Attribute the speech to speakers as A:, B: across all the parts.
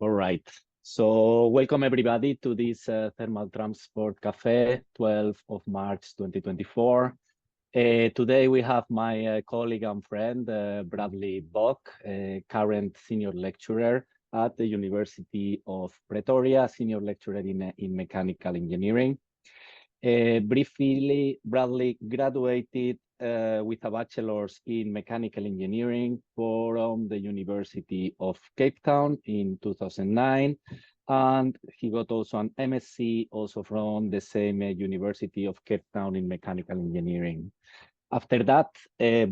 A: All right. So welcome everybody to this Thermal Transport Cafe, 12th of March 2024. Today we have my colleague and friend, Bradley Bock, current senior lecturer at the University of Pretoria, senior lecturer in mechanical engineering. Briefly, Bradley graduated with a bachelor's in mechanical engineering from the University of Cape Town in 2009. And he got also an MSc also from the same University of Cape Town in mechanical engineering. After that,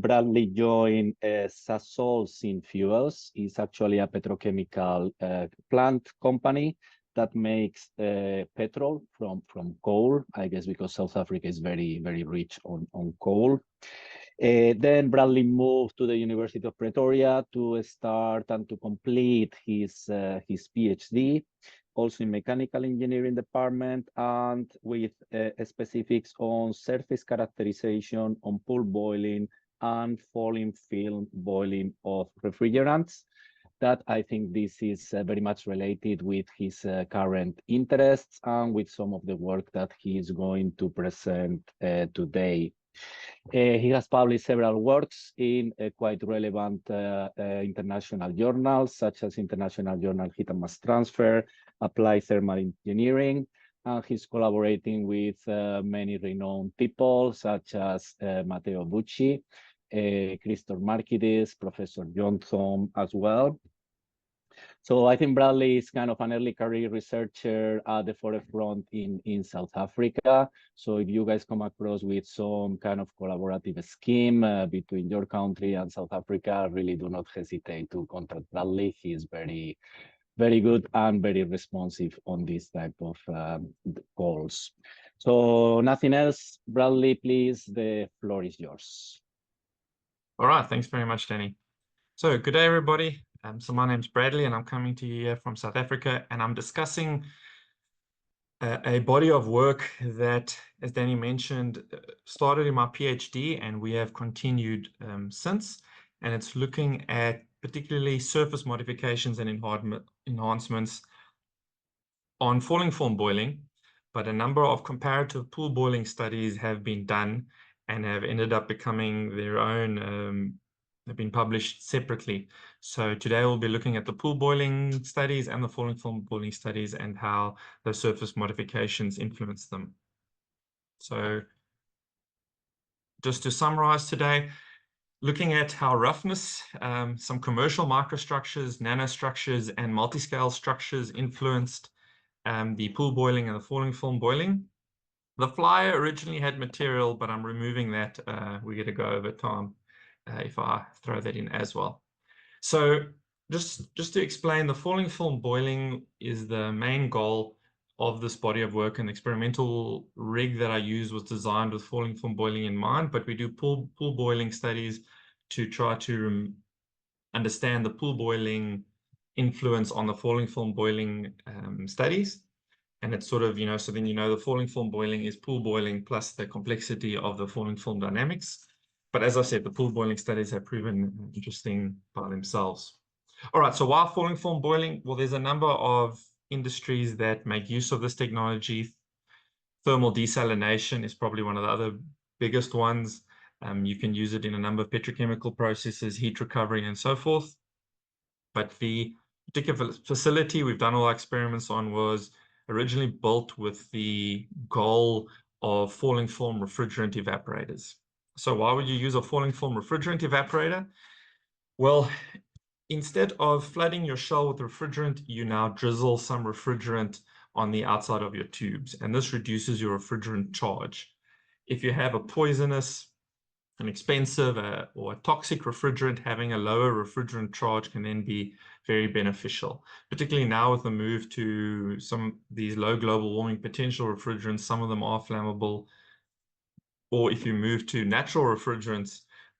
A: Bradley joined Sasol Fuels. It's actually a petrochemical plant company that makes petrol from coal, I guess because South Africa is very rich on coal. Then Bradley moved to the University of Pretoria to start and to complete his PhD, also in mechanical engineering department, and with specifics on surface characterization, on pool boiling, and falling film boiling of refrigerants. That I think this is very much related with his current interests and with some of the work that he is going to present today. He has published several works in quite relevant international journals, such as International Journal Heat and Mass Transfer, Applied Thermal Engineering, and he's collaborating with many renowned people, such as Matteo Bucci, Christoph Markidis, Professor Johnson as well. So I think Bradley is kind of an early career researcher at the forefront in South Africa. So if you guys come across with some kind of collaborative scheme between your country and South Africa, really do not hesitate to contact Bradley. He is very good and very responsive on this type of calls. So nothing else, Bradley, please, the floor is yours.
B: All right, thanks very much, Danny. So good day, everybody. So my name's Bradley, and I'm coming to you from South Africa, and I'm discussing a body of work that, as Danny mentioned, started in my PhD, and we have continued since, and it's looking at particularly surface modifications and enhancements on falling form boiling, but a number of comparative pool boiling studies have been done and have ended up becoming their own, have been published separately. So today we'll be looking at the pool boiling studies and the falling form boiling studies and how the surface modifications influence them. So just to summarize today, looking at how roughness, some commercial microstructures, nanostructures, and multi-scale structures influenced the pool boiling and the falling film boiling. The flyer originally had material, but I'm removing that. We're going to go over time if I throw that in as well. So just to explain, the falling film boiling is the main goal of this body of work, and the experimental rig that I used was designed with falling film boiling in mind, but we do pool boiling studies to try to understand the pool boiling influence on the falling film boiling studies. And it's sort of, so then the falling film boiling is pool boiling plus the complexity of the falling film dynamics. But as I said, the pool boiling studies have proven interesting by themselves. All right, so why falling film boiling? Well, there's a number of industries that make use of this technology. Thermal desalination is probably one of the other biggest ones. You can use it in a number of petrochemical processes, heat recovery, and so forth. But the particular facility we've done all our experiments on was originally built with the goal of falling film refrigerant evaporators. So why would you use a falling film refrigerant evaporator? Well, instead of flooding your shell with refrigerant, you now drizzle some refrigerant on the outside of your tubes, and this reduces your refrigerant charge. If you have a poisonous, an expensive or a toxic refrigerant, having a lower refrigerant charge can then be very beneficial, particularly now with the move to some of these low global warming potential refrigerants. Some of them are flammable, or if you move to natural refrigerants,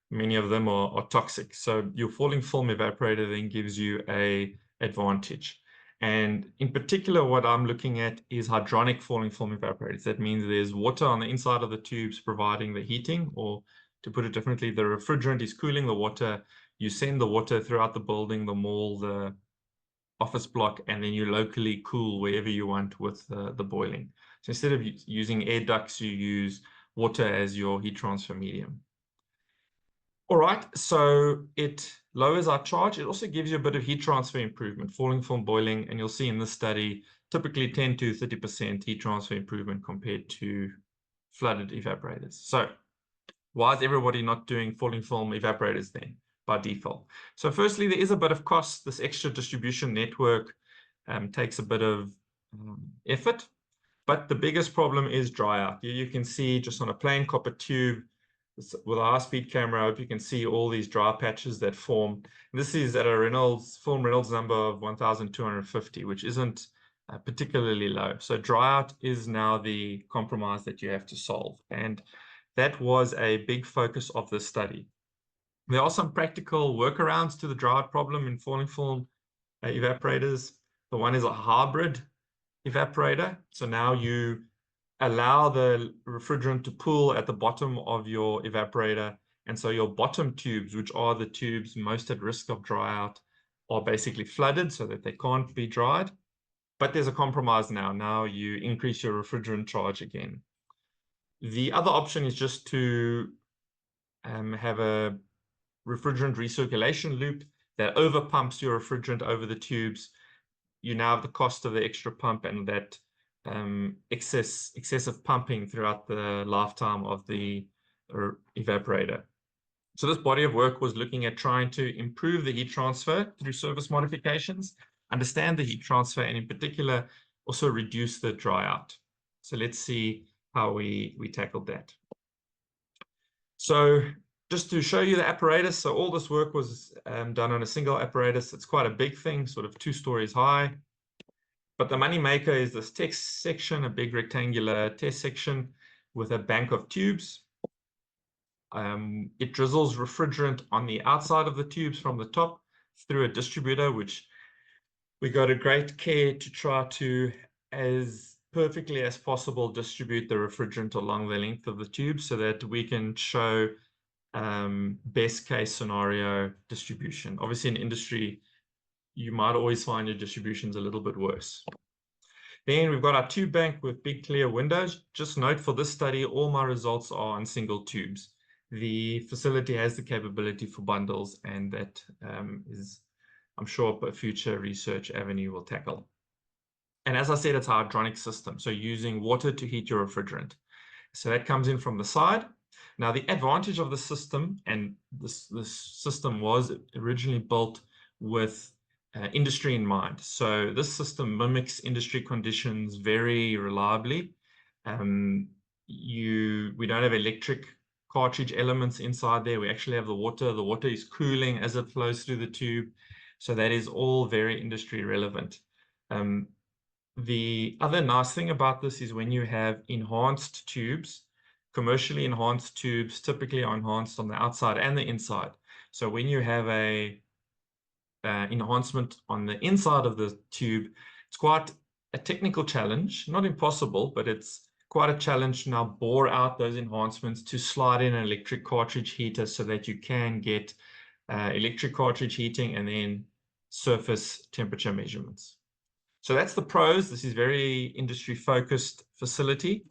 B: many of them are toxic. So your falling film evaporator then gives you an advantage. And in particular, what I'm looking at is hydronic falling film evaporators. That means there's water on the inside of the tubes providing the heating, or to put it differently, the refrigerant is cooling the water. You send the water throughout the building, the mall, the office block, and then you locally cool wherever you want with the boiling. So instead of using air ducts, you use water as your heat transfer medium. All right, so it lowers our charge. It also gives you a bit of heat transfer improvement, falling film boiling, and you'll see in this study, typically 10 to 30% heat transfer improvement compared to flooded evaporators. So why is everybody not doing falling film evaporators then by default? So firstly, there is a bit of cost. This extra distribution network takes a bit of effort, but the biggest problem is dry out. Here you can see just on a plain copper tube with a high-speed camera, I hope you can see all these dry patches that form. This is at a film Reynolds number of 1,250, which isn't particularly low. So dry out is now the compromise that you have to solve. And that was a big focus of this study. There are some practical workarounds to the dry out problem in falling film evaporators. The one is a hybrid evaporator. So now you allow the refrigerant to pool at the bottom of your evaporator. And so your bottom tubes, which are the tubes most at risk of dry out, are basically flooded so that they can't be dried. But there's a compromise now. Now you increase your refrigerant charge again. The other option is just to have a refrigerant recirculation loop that overpumps your refrigerant over the tubes. You now have the cost of the extra pump and that excessive pumping throughout the lifetime of the evaporator. So this body of work was looking at trying to improve the heat transfer through surface modifications, understand the heat transfer, and in particular, also reduce the dry out. So let's see how we tackled that. So just to show you the apparatus, so all this work was done on a single apparatus. It's quite a big thing, sort of 2 stories high. But the money maker is this test section, a big rectangular test section with a bank of tubes. It drizzles refrigerant on the outside of the tubes from the top through a distributor, which we go to great care to try to, as perfectly as possible, distribute the refrigerant along the length of the tube so that we can show best case scenario distribution. Obviously, in industry, you might always find your distributions a little bit worse. Then we've got our tube bank with big clear windows. Just note for this study, all my results are on single tubes. The facility has the capability for bundles, and that is, I'm sure, a future research avenue will tackle. And as I said, it's a hydronic system, so using water to heat your refrigerant. So that comes in from the side. Now, the advantage of the system, and this system was originally built with industry in mind. So this system mimics industry conditions very reliably. We don't have electric cartridge elements inside there. We actually have the water. The water is cooling as it flows through the tube. So that is all very industry relevant. The other nice thing about this is when you have enhanced tubes, commercially enhanced tubes typically are enhanced on the outside and the inside. So when you have a enhancement on the inside of the tube, it's quite a technical challenge, not impossible, but it's quite a challenge to now bore out those enhancements to slide in an electric cartridge heater so that you can get electric cartridge heating and then surface temperature measurements. So that's the pros. This is very industry focused facility.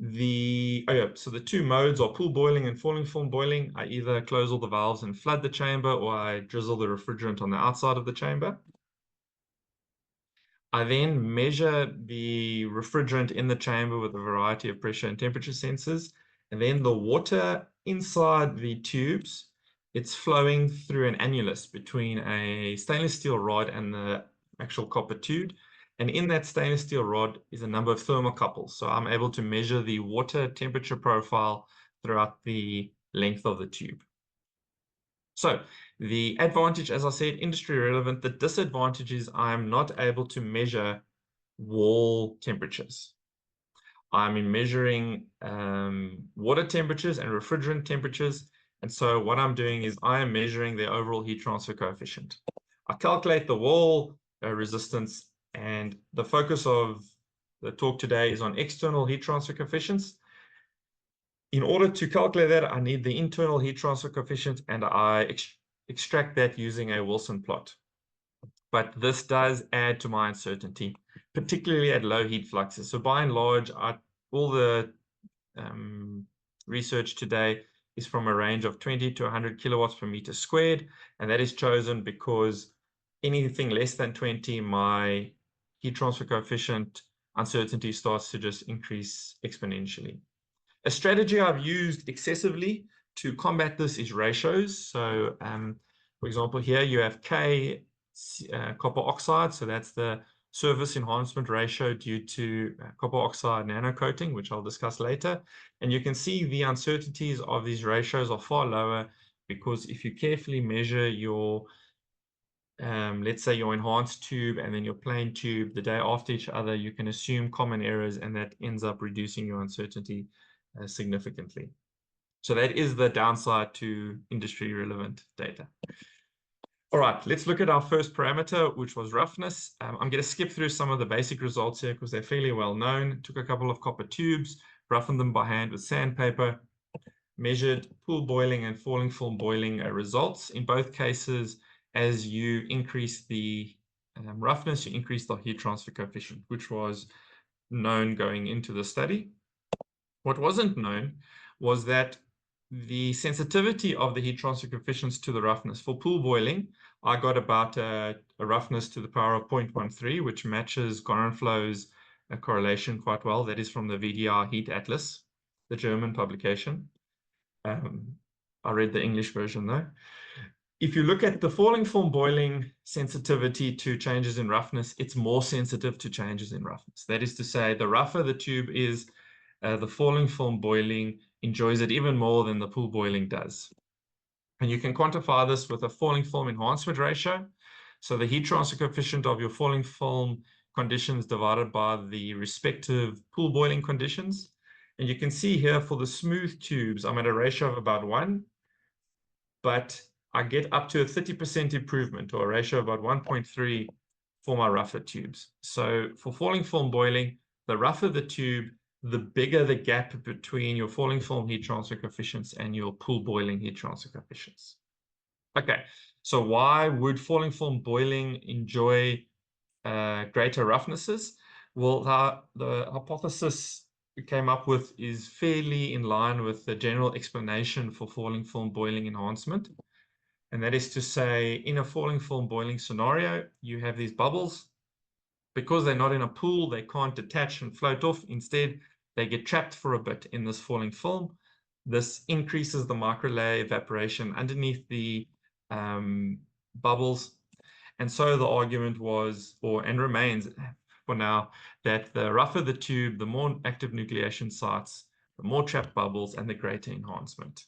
B: So the 2 modes are pool boiling and falling film boiling. I either close all the valves and flood the chamber, or I drizzle the refrigerant on the outside of the chamber. I then measure the refrigerant in the chamber with a variety of pressure and temperature sensors. And then the water inside the tubes, it's flowing through an annulus between a stainless steel rod and the actual copper tube. And in that stainless steel rod is a number of thermocouples. So I'm able to measure the water temperature profile throughout the length of the tube. So the advantage, as I said, industry relevant. The disadvantage is I'm not able to measure wall temperatures. I'm measuring water temperatures and refrigerant temperatures. And so what I'm doing is I am measuring the overall heat transfer coefficient. I calculate the wall resistance, and the focus of the talk today is on external heat transfer coefficients. In order to calculate that, I need the internal heat transfer coefficient, and I extract that using a Wilson plot. but this does add to my uncertainty, particularly at low heat fluxes. So by and large, all the research today is from a range of 20 to 100 kilowatts per meter squared, and that is chosen because anything less than 20, my heat transfer coefficient uncertainty starts to just increase exponentially. A strategy I've used excessively to combat this is ratios. So, for example, here you have K copper oxide, so that's the surface enhancement ratio due to copper oxide nanocoating, which I'll discuss later. And you can see the uncertainties of these ratios are far lower because if you carefully measure your, let's say your enhanced tube and then your plain tube the day after each other, you can assume common errors, and that ends up reducing your uncertainty significantly. So that is the downside to industry relevant data. All right, let's look at our first parameter, which was roughness. I'm going to skip through some of the basic results here because they're fairly well known. Took a couple of copper tubes, roughened them by hand with sandpaper, measured pool boiling and falling film boiling results. In both cases, as you increase the roughness, you increase the heat transfer coefficient, which was known going into the study. What wasn't known was that the sensitivity of the heat transfer coefficients to the roughness. For pool boiling, I got about a roughness to the power of 0.13, which matches Gorenflow's correlation quite well. That is from the VDR Heat Atlas, the German publication. I read the English version though. If you look at the falling film boiling sensitivity to changes in roughness, it's more sensitive to changes in roughness. That is to say, the rougher the tube is, the falling film boiling enjoys it even more than the pool boiling does. And you can quantify this with a falling film enhancement ratio. So the heat transfer coefficient of your falling film conditions divided by the respective pool boiling conditions. And you can see here for the smooth tubes, I'm at a ratio of about 1, but I get up to a 30% improvement, or a ratio of about 1.3 for my rougher tubes. So for falling film boiling, the rougher the tube, the bigger the gap between your falling film heat transfer coefficients and your pool boiling heat transfer coefficients. Okay, so why would falling film boiling enjoy greater roughnesses? Well, the hypothesis we came up with is fairly in line with the general explanation for falling film boiling enhancement. And that is to say, in a falling film boiling scenario, you have these bubbles. Because they're not in a pool, they can't detach and float off. Instead, they get trapped for a bit in this falling film. This increases the microlayer evaporation underneath the bubbles. And so the argument was, and remains for now, that the rougher the tube, the more active nucleation sites, the more trapped bubbles, and the greater enhancement.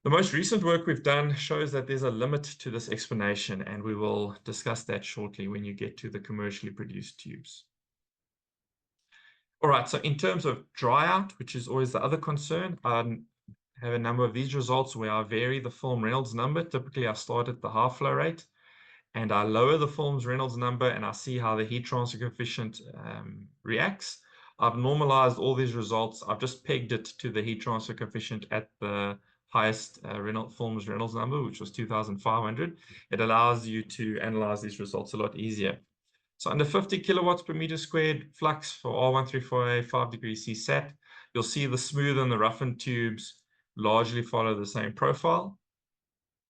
B: The most recent work we've done shows that there's a limit to this explanation, and we will discuss that shortly when you get to the commercially produced tubes. All right, so in terms of dry out, which is always the other concern, I have a number of these results where I vary the film Reynolds number. Typically, I start at the half flow rate, and I lower the film's Reynolds number, and I see how the heat transfer coefficient reacts. I've normalized all these results. I've just pegged it to the heat transfer coefficient at the highest film's Reynolds number, which was 2,500. It allows you to analyze these results a lot easier. So under 50 kilowatts per meter squared flux for R134A 5 degrees C sat, you'll see the smooth and the roughened tubes largely follow the same profile.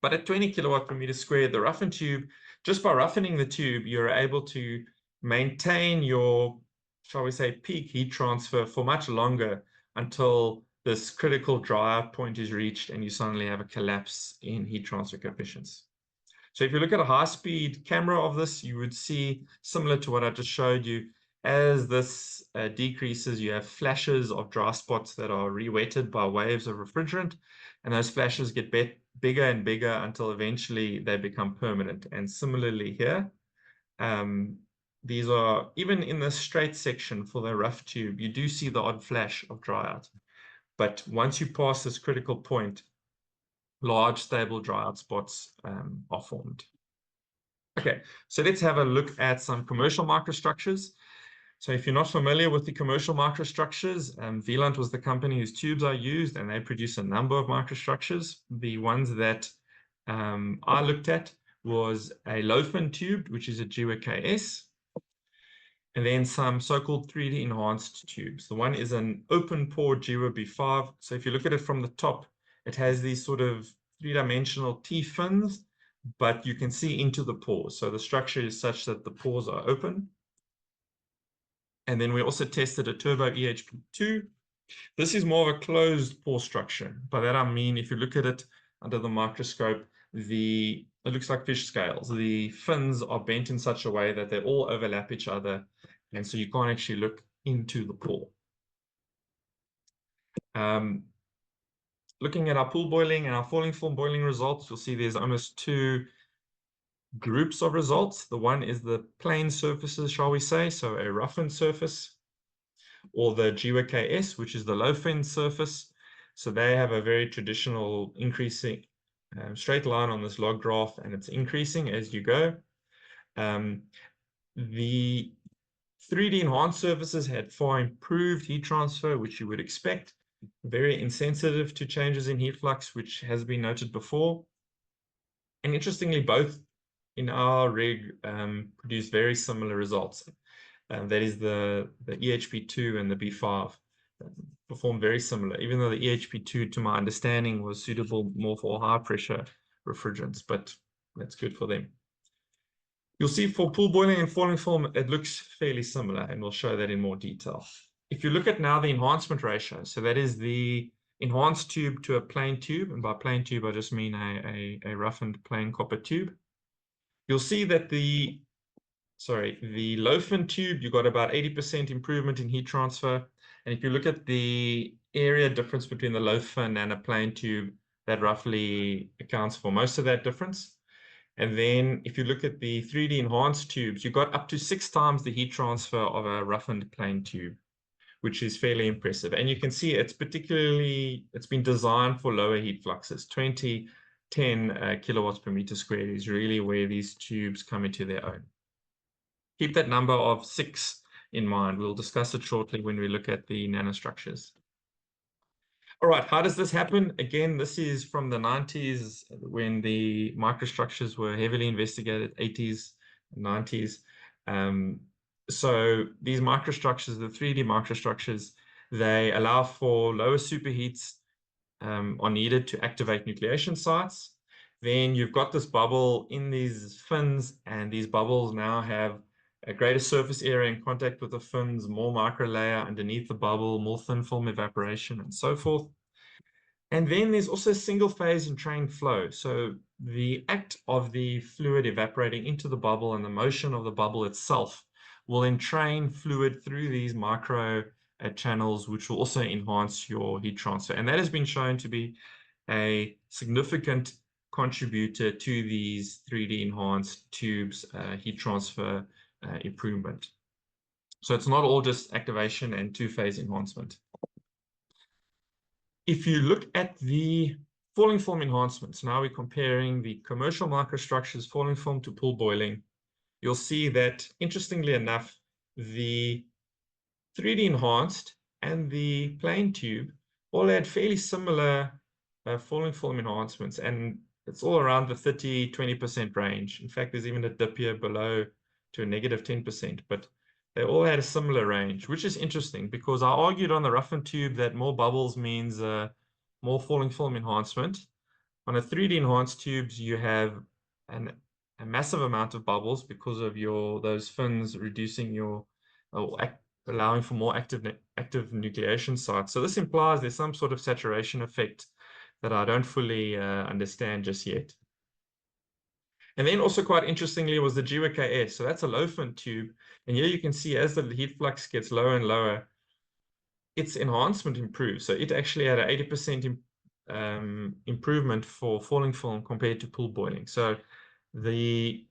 B: But at 20 kilowatt per meter squared, the roughened tube, just by roughening the tube, you're able to maintain your, shall we say, peak heat transfer for much longer until this critical dry out point is reached and you suddenly have a collapse in heat transfer coefficients. So if you look at a high-speed camera of this, you would see, similar to what I just showed you, as this decreases, you have flashes of dry spots that are re-wetted by waves of refrigerant, and those flashes get bigger and bigger until eventually they become permanent. And similarly here, these are, even in the straight section for the rough tube, you do see the odd flash of dry out. But once you pass this critical point, large stable dry out spots are formed. Okay, so let's have a look at some commercial microstructures. So if you're not familiar with the commercial microstructures, Wieland was the company whose tubes I used, and they produce a number of microstructures. The ones that I looked at was a low-fin tube, which is a GWKS, and then some so-called 3D enhanced tubes. The one is an open pore GWB5. So if you look at it from the top, it has these sort of three-dimensional T fins, but you can see into the pores. So the structure is such that the pores are open. And then we also tested a turbo EHP2. This is more of a closed pore structure. By that I mean, if you look at it under the microscope, it looks like fish scales. The fins are bent in such a way that they all overlap each other, and so you can't actually look into the pore. Looking at our pool boiling and our falling film boiling results, you'll see there's almost two groups of results. The one is the plane surfaces, shall we say, so a roughened surface, or the GWKS, which is the low-fin surface. So they have a very traditional increasing straight line on this log graph, and it's increasing as you go. The 3D enhanced surfaces had far improved heat transfer, which you would expect, very insensitive to changes in heat flux, which has been noted before. And interestingly, both in our rig produce very similar results. That is the EHP2 and the B5 perform very similar, even though the EHP2, to my understanding, was suitable more for high pressure refrigerants, but that's good for them. You'll see for pool boiling and falling film, it looks fairly similar, and we'll show that in more detail. If you look at now the enhancement ratio, so that is the enhanced tube to a plain tube, and by plain tube, I just mean a roughened plain copper tube. You'll see that the low-fin tube, you got about 80% improvement in heat transfer. And if you look at the area difference between the low-fin and a plain tube, that roughly accounts for most of that difference. And then if you look at the 3D enhanced tubes, you got up to 6 times the heat transfer of a roughened plain tube, which is fairly impressive. And you can see it's been designed for lower heat fluxes. 10 kilowatts per meter squared is really where these tubes come into their own. Keep that number of 6 in mind. We'll discuss it shortly when we look at the nanostructures. All right, how does this happen? Again, this is from the 90s when the microstructures were heavily investigated, 80s, 90s. So these microstructures, the 3D microstructures, they allow for lower superheats are needed to activate nucleation sites. Then you've got this bubble in these fins, and these bubbles now have a greater surface area in contact with the fins, more micro layer underneath the bubble, more thin film evaporation, and so forth. And then there's also single phase entrained flow. So the act of the fluid evaporating into the bubble and the motion of the bubble itself will entrain fluid through these micro channels, which will also enhance your heat transfer. And that has been shown to be a significant contributor to these 3D enhanced tubes heat transfer improvement. So it's not all just activation and two-phase enhancement. If you look at the falling film enhancements, now we're comparing the commercial microstructures falling film to pool boiling, you'll see that, interestingly enough, the 3D enhanced and the plain tube all had fairly similar falling film enhancements, and it's all around the 30–20% range. In fact, there's even a dip here below to a -10%, but they all had a similar range, which is interesting because I argued on the roughened tube that more bubbles means more falling film enhancement. On a 3D enhanced tubes, you have a massive amount of bubbles because of those fins reducing allowing for more active nucleation sites. So this implies there's some sort of saturation effect that I don't fully understand just yet. And then also quite interestingly was the GWKS. So that's a low-fin tube. And here you can see as the heat flux gets lower and lower, its enhancement improves. So it actually had an 80% improvement for falling film compared to pool boiling. So the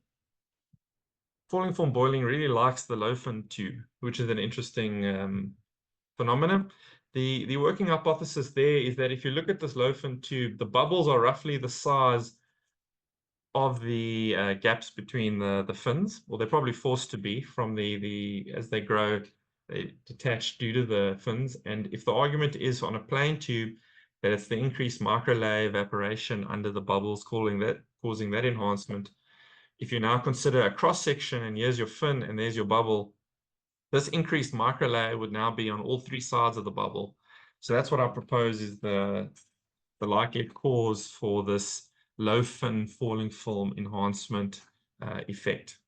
B: falling film boiling really likes the low-fin tube, which is an interesting phenomenon. The working hypothesis there is that if you look at this low-fin tube, the bubbles are roughly the size of the gaps between the fins, or they're probably forced to be from as they grow, they detach due to the fins. And if the argument is on a plain tube that it's the increased micro layer evaporation under the bubbles causing that enhancement, if you now consider a cross-section and here's your fin and there's your bubble, this increased microlayer would now be on all three sides of the bubble. So that's what I propose is the likely cause for this low fin falling film enhancement effect.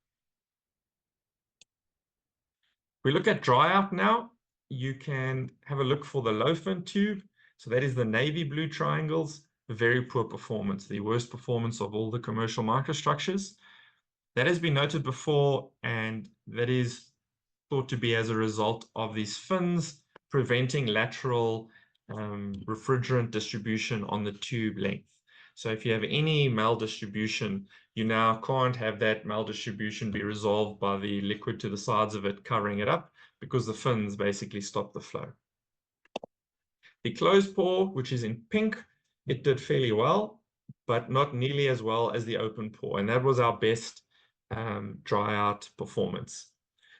B: We look at dry out now. You can have a look for the low fin tube. So that is the navy blue triangles, very poor performance, the worst performance of all the commercial microstructures. That has been noted before, and that is thought to be as a result of these fins preventing lateral refrigerant distribution on the tube length. So if you have any maldistribution, you now can't have that maldistribution be resolved by the liquid to the sides of it covering it up, because the fins basically stop the flow. The closed pore, which is in pink, it did fairly well, but not nearly as well as the open pore. And that was our best dry out performance.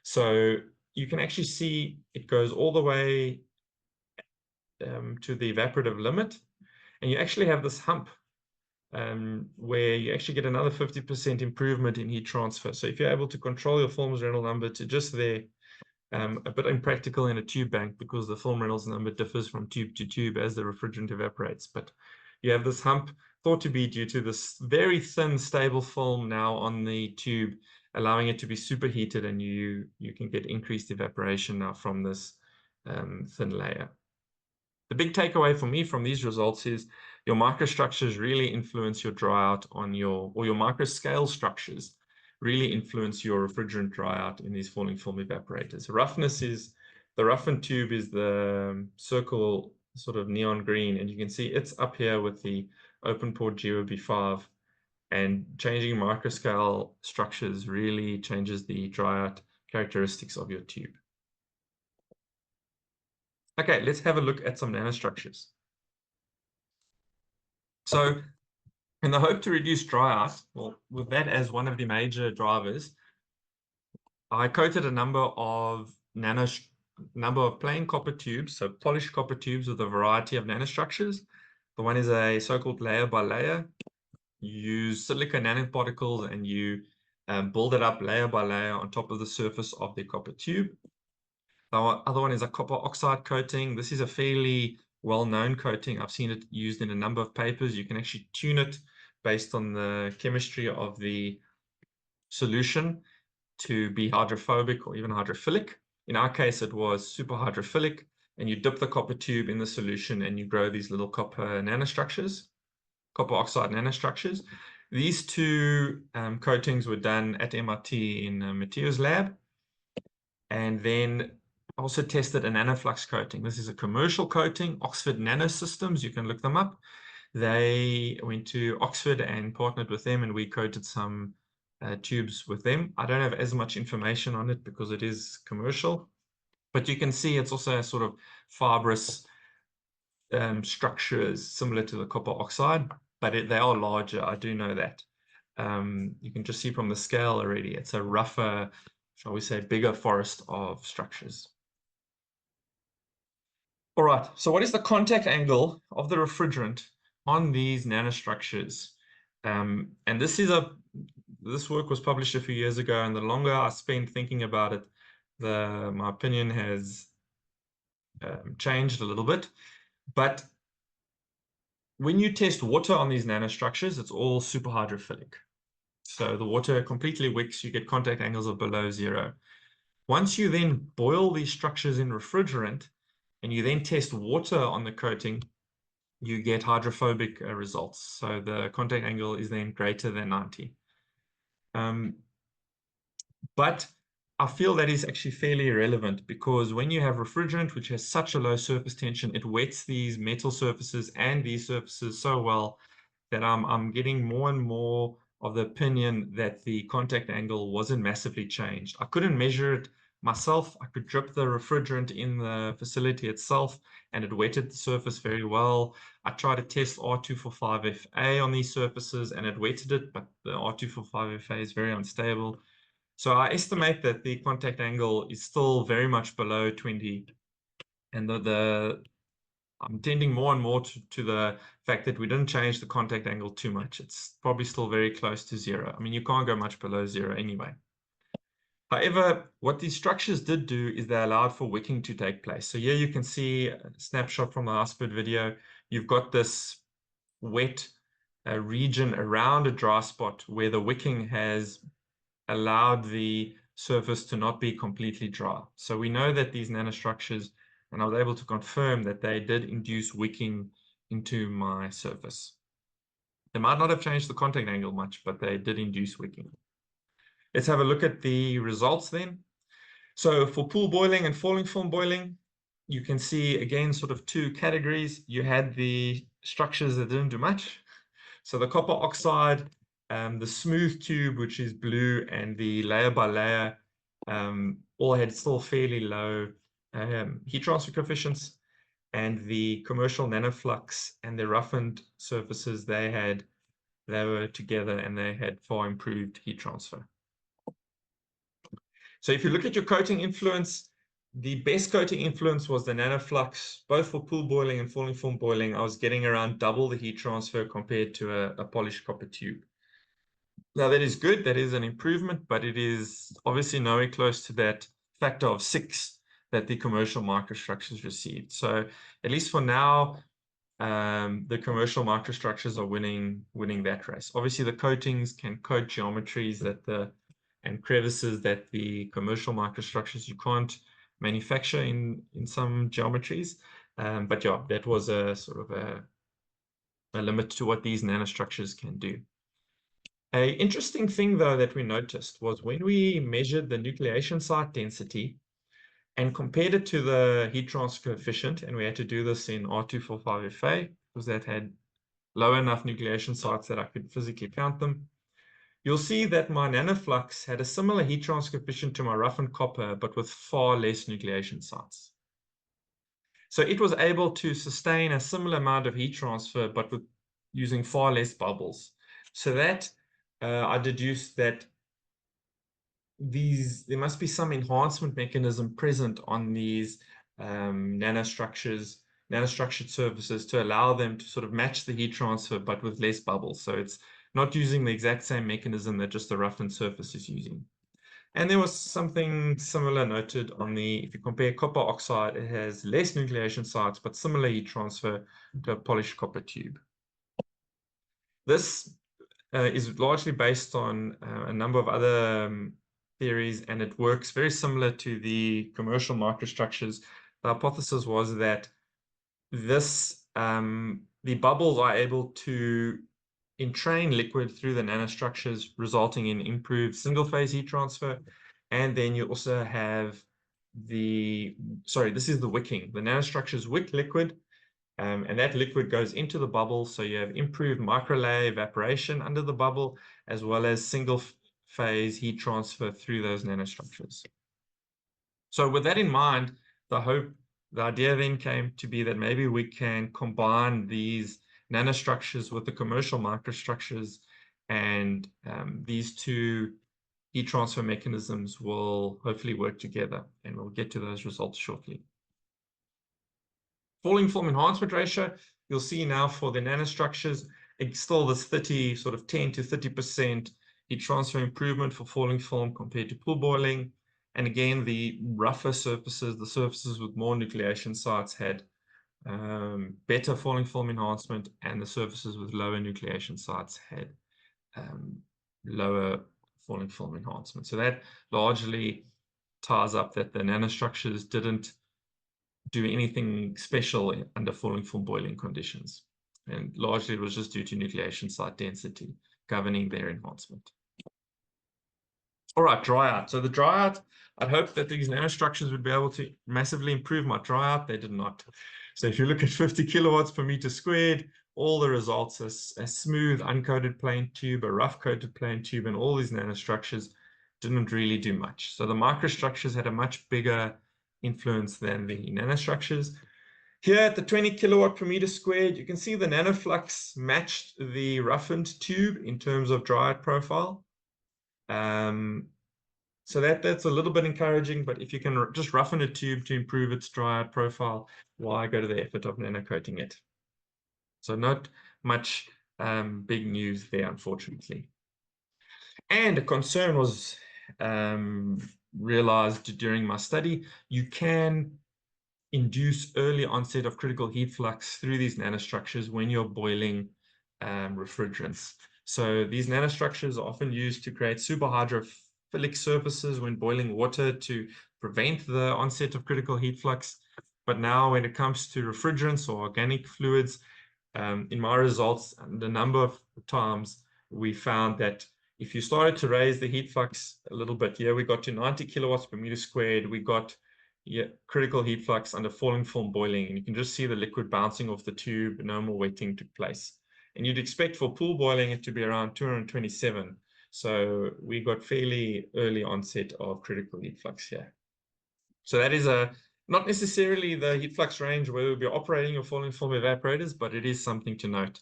B: So you can actually see it goes all the way to the evaporative limit. And you actually have this hump where you actually get another 50% improvement in heat transfer. So if you're able to control your film's Reynolds number to just there, a bit impractical in a tube bank because the film Reynolds number differs from tube to tube as the refrigerant evaporates. But you have this hump thought to be due to this very thin, stable film now on the tube, allowing it to be superheated, and you can get increased evaporation now from this thin layer. The big takeaway for me from these results is your microstructures really influence your dry out on your microscale structures really influence your refrigerant dry out in these falling film evaporators. Roughness is, the roughened tube is the circle sort of neon green, and you can see it's up here with the open port GOB5, and changing microscale structures really changes the dry out characteristics of your tube. Okay, let's have a look at some nanostructures. So in the hope to reduce dry out, well, with that as one of the major drivers, I coated a number of plain copper tubes, so polished copper tubes with a variety of nanostructures. The one is a so-called layer by layer. You use silica nanoparticles and you build it up layer by layer on top of the surface of the copper tube. The other one is a copper oxide coating. This is a fairly well-known coating. I've seen it used in a number of papers. You can actually tune it based on the chemistry of the solution to be hydrophobic or even hydrophilic. In our case, it was super hydrophilic, and you dip the copper tube in the solution and you grow these little copper nanostructures, copper oxide nanostructures. These two coatings were done at MIT in Matteo's lab. And then also tested a nanoflux coating. This is a commercial coating, Oxford Nanosystems. You can look them up. They went to Oxford and partnered with them, and we coated some tubes with them. I don't have as much information on it because it is commercial, but you can see it's also a sort of fibrous structures similar to the copper oxide, but they are larger. I do know that. You can just see from the scale already, it's a rougher, shall we say, bigger forest of structures. All right, so what is the contact angle of the refrigerant on these nanostructures? And this work was published a few years ago, and the longer I spent thinking about it, my opinion has changed a little bit. But when you test water on these nanostructures, it's all super hydrophilic. So the water completely wicks, you get contact angles of below 0. Once you then boil these structures in refrigerant, and you then test water on the coating, you get hydrophobic results. So the contact angle is then greater than 90. But I feel that is actually fairly irrelevant, because when you have refrigerant, which has such a low surface tension, it wets these metal surfaces and these surfaces so well that I'm getting more and more of the opinion that the contact angle wasn't massively changed. I couldn't measure it myself. I could drip the refrigerant in the facility itself, and it wetted the surface very well. I tried to test R245FA on these surfaces, and it wetted it, but the R245FA is very unstable. So I estimate that the contact angle is still very much below 20, and I'm tending more and more to the fact that we didn't change the contact angle too much. It's probably still very close to zero. I mean, you can't go much below zero anyway. However, what these structures did do is they allowed for wicking to take place. So here you can see a snapshot from the iceberg video. You've got this wet region around a dry spot where the wicking has allowed the surface to not be completely dry. So we know that these nanostructures, and I was able to confirm that they did induce wicking into my surface. They might not have changed the contact angle much, but they did induce wicking. Let's have a look at the results then. So for pool boiling and falling film boiling, you can see again sort of two categories. You had the structures that didn't do much. So the copper oxide, the smooth tube, which is blue, and the layer by layer, all had still fairly low heat transfer coefficients. And the commercial nanoflux and the roughened surfaces, they were together and they had far improved heat transfer. So if you look at your coating influence, the best coating influence was the nanoflux, both for pool boiling and falling film boiling. I was getting around double the heat transfer compared to a polished copper tube. Now that is good, that is an improvement, but it is obviously nowhere close to that factor of 6 that the commercial microstructures received. So at least for now, the commercial microstructures are winning that race. Obviously, the coatings can coat geometries and crevices that the commercial microstructures you can't manufacture in some geometries. But yeah, that was a sort of a limit to what these nanostructures can do. An interesting thing, though, that we noticed was when we measured the nucleation site density and compared it to the heat transfer coefficient, and we had to do this in R245FA because that had low enough nucleation sites that I could physically count them. You'll see that my nanoflux had a similar heat transfer coefficient to my roughened copper, but with far less nucleation sites. So it was able to sustain a similar amount of heat transfer, but with using far less bubbles. So that I deduced that there must be some enhancement mechanism present on these nanostructured surfaces to allow them to sort of match the heat transfer, but with less bubbles. So it's not using the exact same mechanism that just the roughened surface is using. And there was something similar noted on if you compare copper oxide, it has less nucleation sites, but similar heat transfer to a polished copper tube. This is largely based on a number of other theories, and it works very similar to the commercial microstructures. The hypothesis was that the bubbles are able to entrain liquid through the nanostructures, resulting in improved single-phase heat transfer. And then you also have this is the wicking. The nanostructures wick liquid, and that liquid goes into the bubble. So you have improved microlayer evaporation under the bubble, as well as single-phase heat transfer through those nanostructures. So with that in mind, the idea then came to be that maybe we can combine these nanostructures with the commercial microstructures, and these two heat transfer mechanisms will hopefully work together, and we'll get to those results shortly. Falling film enhancement ratio, you'll see now for the nanostructures, it's still this 10 to 30% heat transfer improvement for falling film compared to pool boiling. And again, the rougher surfaces, the surfaces with more nucleation sites, had better falling film enhancement, and the surfaces with lower nucleation sites had lower falling film enhancement. So that largely ties up that the nanostructures didn't do anything special under falling film boiling conditions. And largely it was just due to nucleation site density governing their enhancement. All right, dry out. So the dry out, I'd hoped that these nanostructures would be able to massively improve my dry out. They did not. So if you look at 50 kilowatts per meter squared, all the results are a smooth uncoated plane tube, a rough coated plane tube, and all these nanostructures didn't really do much. So the microstructures had a much bigger influence than the nanostructures. Here at the 20 kilowatt per meter squared, you can see the nanoflux matched the roughened tube in terms of dry out profile. So that's a little bit encouraging, but if you can just roughen a tube to improve its dry out profile, why go to the effort of nanocoating it? So not much big news there, unfortunately. And a concern was realized during my study. You can induce early onset of critical heat flux through these nanostructures when you're boiling refrigerants. So these nanostructures are often used to create superhydrophilic surfaces when boiling water to prevent the onset of critical heat flux. But now when it comes to refrigerants or organic fluids, in my results, the number of times we found that if you started to raise the heat flux a little bit, we got to 90 kilowatts per meter squared, we got critical heat flux under falling film boiling, and you can just see the liquid bouncing off the tube, no more wetting took place. And you'd expect for pool boiling it to be around 227. So we got fairly early onset of critical heat flux here. So that is not necessarily the heat flux range where we'll be operating your falling film evaporators, but it is something to note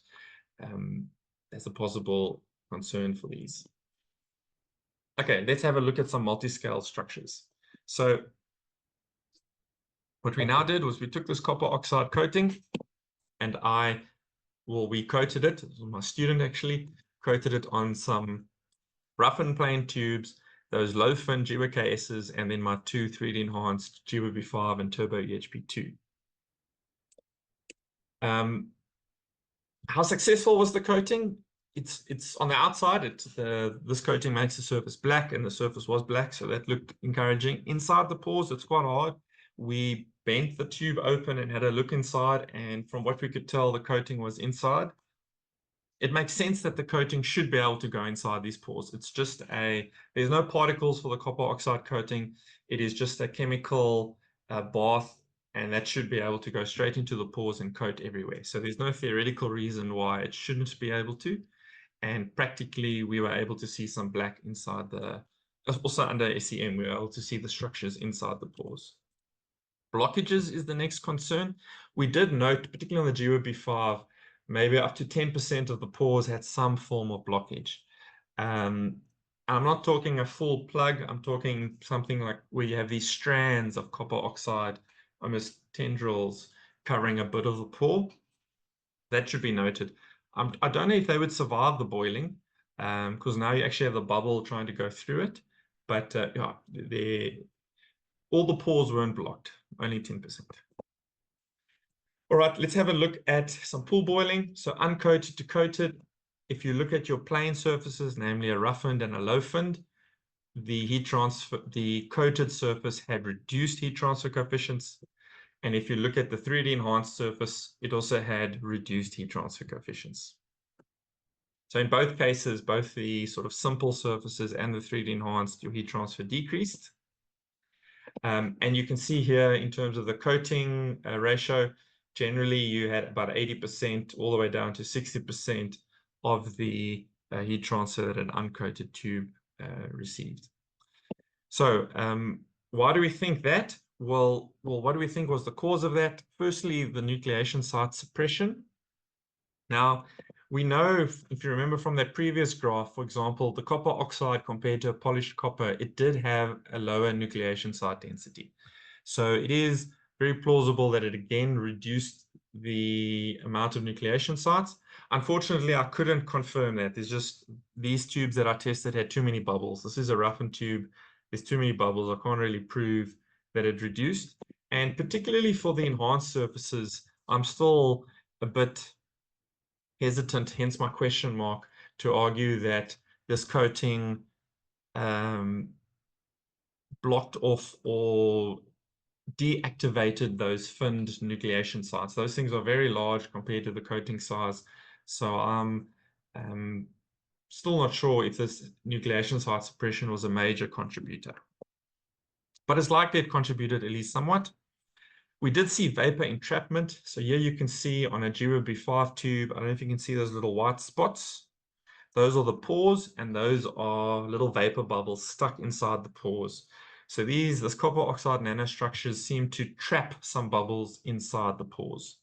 B: as a possible concern for these. Okay, let's have a look at some multi-scale structures. So what we now did was we took this copper oxide coating and we coated it, my student actually coated it on some rough and plain tubes, those low fin GWKSs, and then my two 3D enhanced GWB5 and Turbo EHP2. How successful was the coating? It's on the outside. This coating makes the surface black, and the surface was black, so that looked encouraging. Inside the pores, it's quite hard. We bent the tube open and had a look inside, and from what we could tell, the coating was inside. It makes sense that the coating should be able to go inside these pores. It's just there's no particles for the copper oxide coating. It is just a chemical bath, and that should be able to go straight into the pores and coat everywhere. So there's no theoretical reason why it shouldn't be able to. And practically, we were able to see some black inside also under SEM, we were able to see the structures inside the pores. Blockages is the next concern. We did note, particularly on the GWB5, maybe up to 10% of the pores had some form of blockage. I'm not talking a full plug. I'm talking something like where you have these strands of copper oxide, almost tendrils, covering a bit of the pore. That should be noted. I don't know if they would survive the boiling, because now you actually have the bubble trying to go through it. But all the pores weren't blocked, only 10%. All right, let's have a look at some pool boiling. So uncoated to coated. If you look at your plane surfaces, namely a roughened and a low finned, the coated surface had reduced heat transfer coefficients. And if you look at the 3D enhanced surface, it also had reduced heat transfer coefficients. So in both cases, both the sort of simple surfaces and the 3D enhanced, your heat transfer decreased. And you can see here in terms of the coating ratio, generally you had about 80% all the way down to 60% of the heat transfer that an uncoated tube received. So why do we think that? Well, what do we think was the cause of that? Firstly, the nucleation site suppression. Now, we know, if you remember from that previous graph, for example, the copper oxide compared to a polished copper, it did have a lower nucleation site density. So it is very plausible that it again reduced the amount of nucleation sites. Unfortunately, I couldn't confirm that. There's just these tubes that I tested had too many bubbles. This is a roughened tube. There's too many bubbles. I can't really prove that it reduced. And particularly for the enhanced surfaces, I'm still a bit hesitant, hence my question mark, to argue that this coating blocked off or deactivated those finned nucleation sites. Those things are very large compared to the coating size. So I'm still not sure if this nucleation site suppression was a major contributor. But it's likely it contributed at least somewhat. We did see vapor entrapment. So here you can see on a GWB5 tube, I don't know if you can see those little white spots. Those are the pores, and those are little vapor bubbles stuck inside the pores. So this copper oxide nanostructures seem to trap some bubbles inside the pores.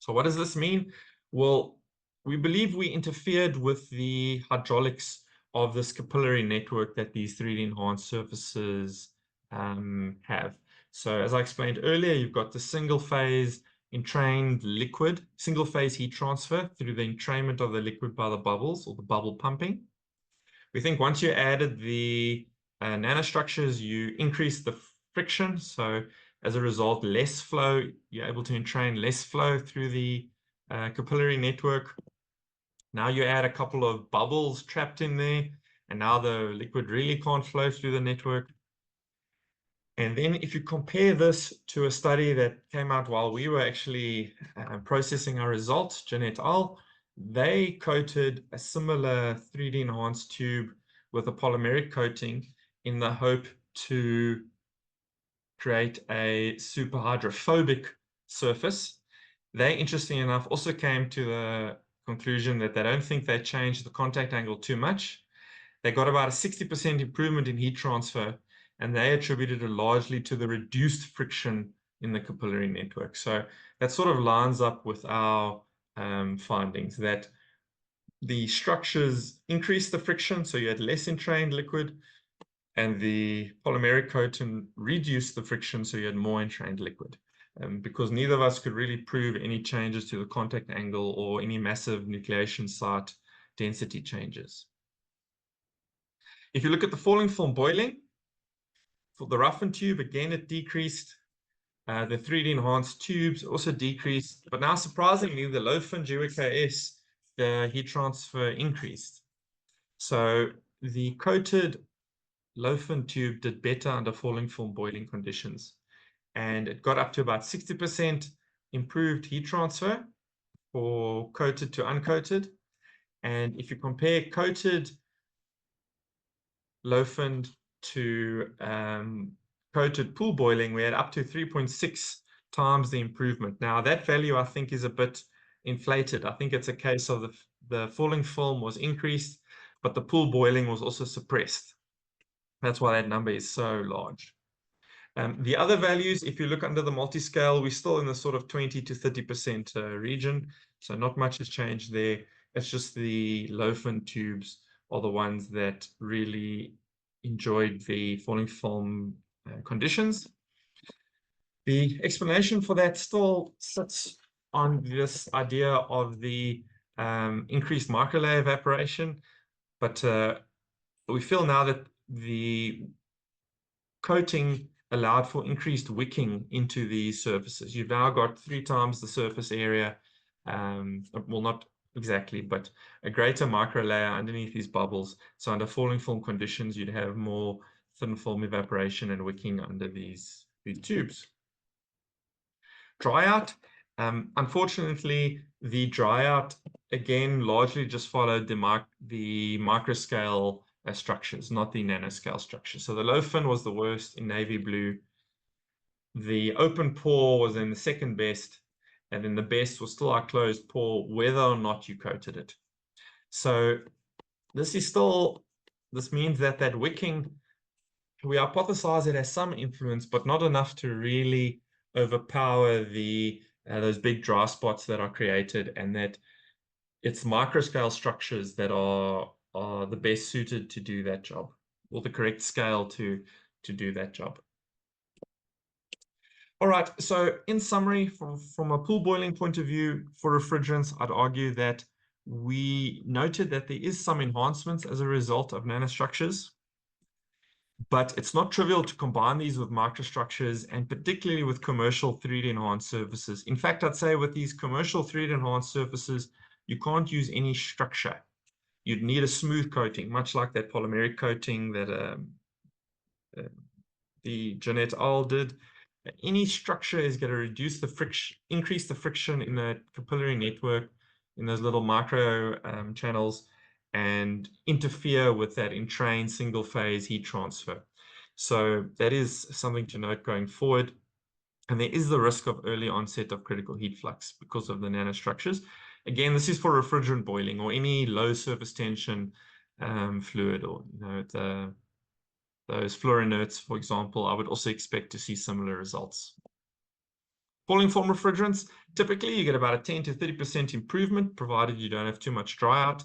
B: So what does this mean? Well, we believe we interfered with the hydraulics of this capillary network that these 3D enhanced surfaces have. So as I explained earlier, you've got the single phase entrained liquid, single-phase heat transfer through the entrainment of the liquid by the bubbles or the bubble pumping. We think once you added the nanostructures, you increase the friction. So as a result, less flow, you're able to entrain less flow through the capillary network. Now you add a couple of bubbles trapped in there, and now the liquid really can't flow through the network. And then if you compare this to a study that came out while we were actually processing our results, Jeanette al., they coated a similar 3D enhanced tube with a polymeric coating in the hope to create a super hydrophobic surface. They, interestingly enough, also came to the conclusion that they don't think they changed the contact angle too much. They got about a 60% improvement in heat transfer, and they attributed it largely to the reduced friction in the capillary network. So that sort of lines up with our findings that the structures increased the friction, so you had less entrained liquid, and the polymeric coating reduced the friction, so you had more entrained liquid. Because neither of us could really prove any changes to the contact angle or any massive nucleation site density changes. If you look at the falling film boiling, for the roughened tube, again, it decreased. The 3D enhanced tubes also decreased, but now surprisingly, the low fin GWKS, the heat transfer increased. So the coated low fin tube did better under falling film boiling conditions, and it got up to about 60% improved heat transfer for coated to uncoated. And if you compare coated low fin to coated pool boiling, we had up to 3.6 times the improvement. Now that value I think is a bit inflated. I think it's a case of the falling film was increased, but the pool boiling was also suppressed. That's why that number is so large. The other values, if you look under the multi-scale, we're still in the sort of 20 to 30% region. So not much has changed there. It's just the low fin tubes are the ones that really enjoyed the falling film conditions. The explanation for that still sits on this idea of the increased microlayer evaporation, but we feel now that the coating allowed for increased wicking into these surfaces. You've now got 3 times the surface area, well, not exactly, but a greater microlayer underneath these bubbles. So under falling film conditions, you'd have more thin film evaporation and wicking under these tubes. Dry out, unfortunately, the dry out again largely just followed the microscale structures, not the nanoscale structures. So the low fin was the worst in navy blue. The open pore was in the second best, and then the best was still our closed pore, whether or not you coated it. So this means that wicking, we hypothesize it has some influence, but not enough to really overpower those big dry spots that are created, and that it's microscale structures that are the best suited to do that job, or the correct scale to do that job. All right, so in summary, from a pool boiling point of view for refrigerants, I'd argue that we noted that there is some enhancements as a result of nanostructures, but it's not trivial to combine these with microstructures, and particularly with commercial 3D enhanced surfaces. In fact, I'd say with these commercial 3D enhanced surfaces, you can't use any structure. You'd need a smooth coating, much like that polymeric coating that the Jeanette al. did. Any structure is going to reduce the friction, increase the friction in the capillary network, in those little micro channels, and interfere with that entrained single phase heat transfer. So that is something to note going forward. And there is the risk of early onset of critical heat flux because of the nanostructures. Again, this is for refrigerant boiling or any low surface tension fluid, or those fluorinerts, for example. I would also expect to see similar results. Falling film refrigerants, typically you get about a 10 to 30% improvement, provided you don't have too much dry out.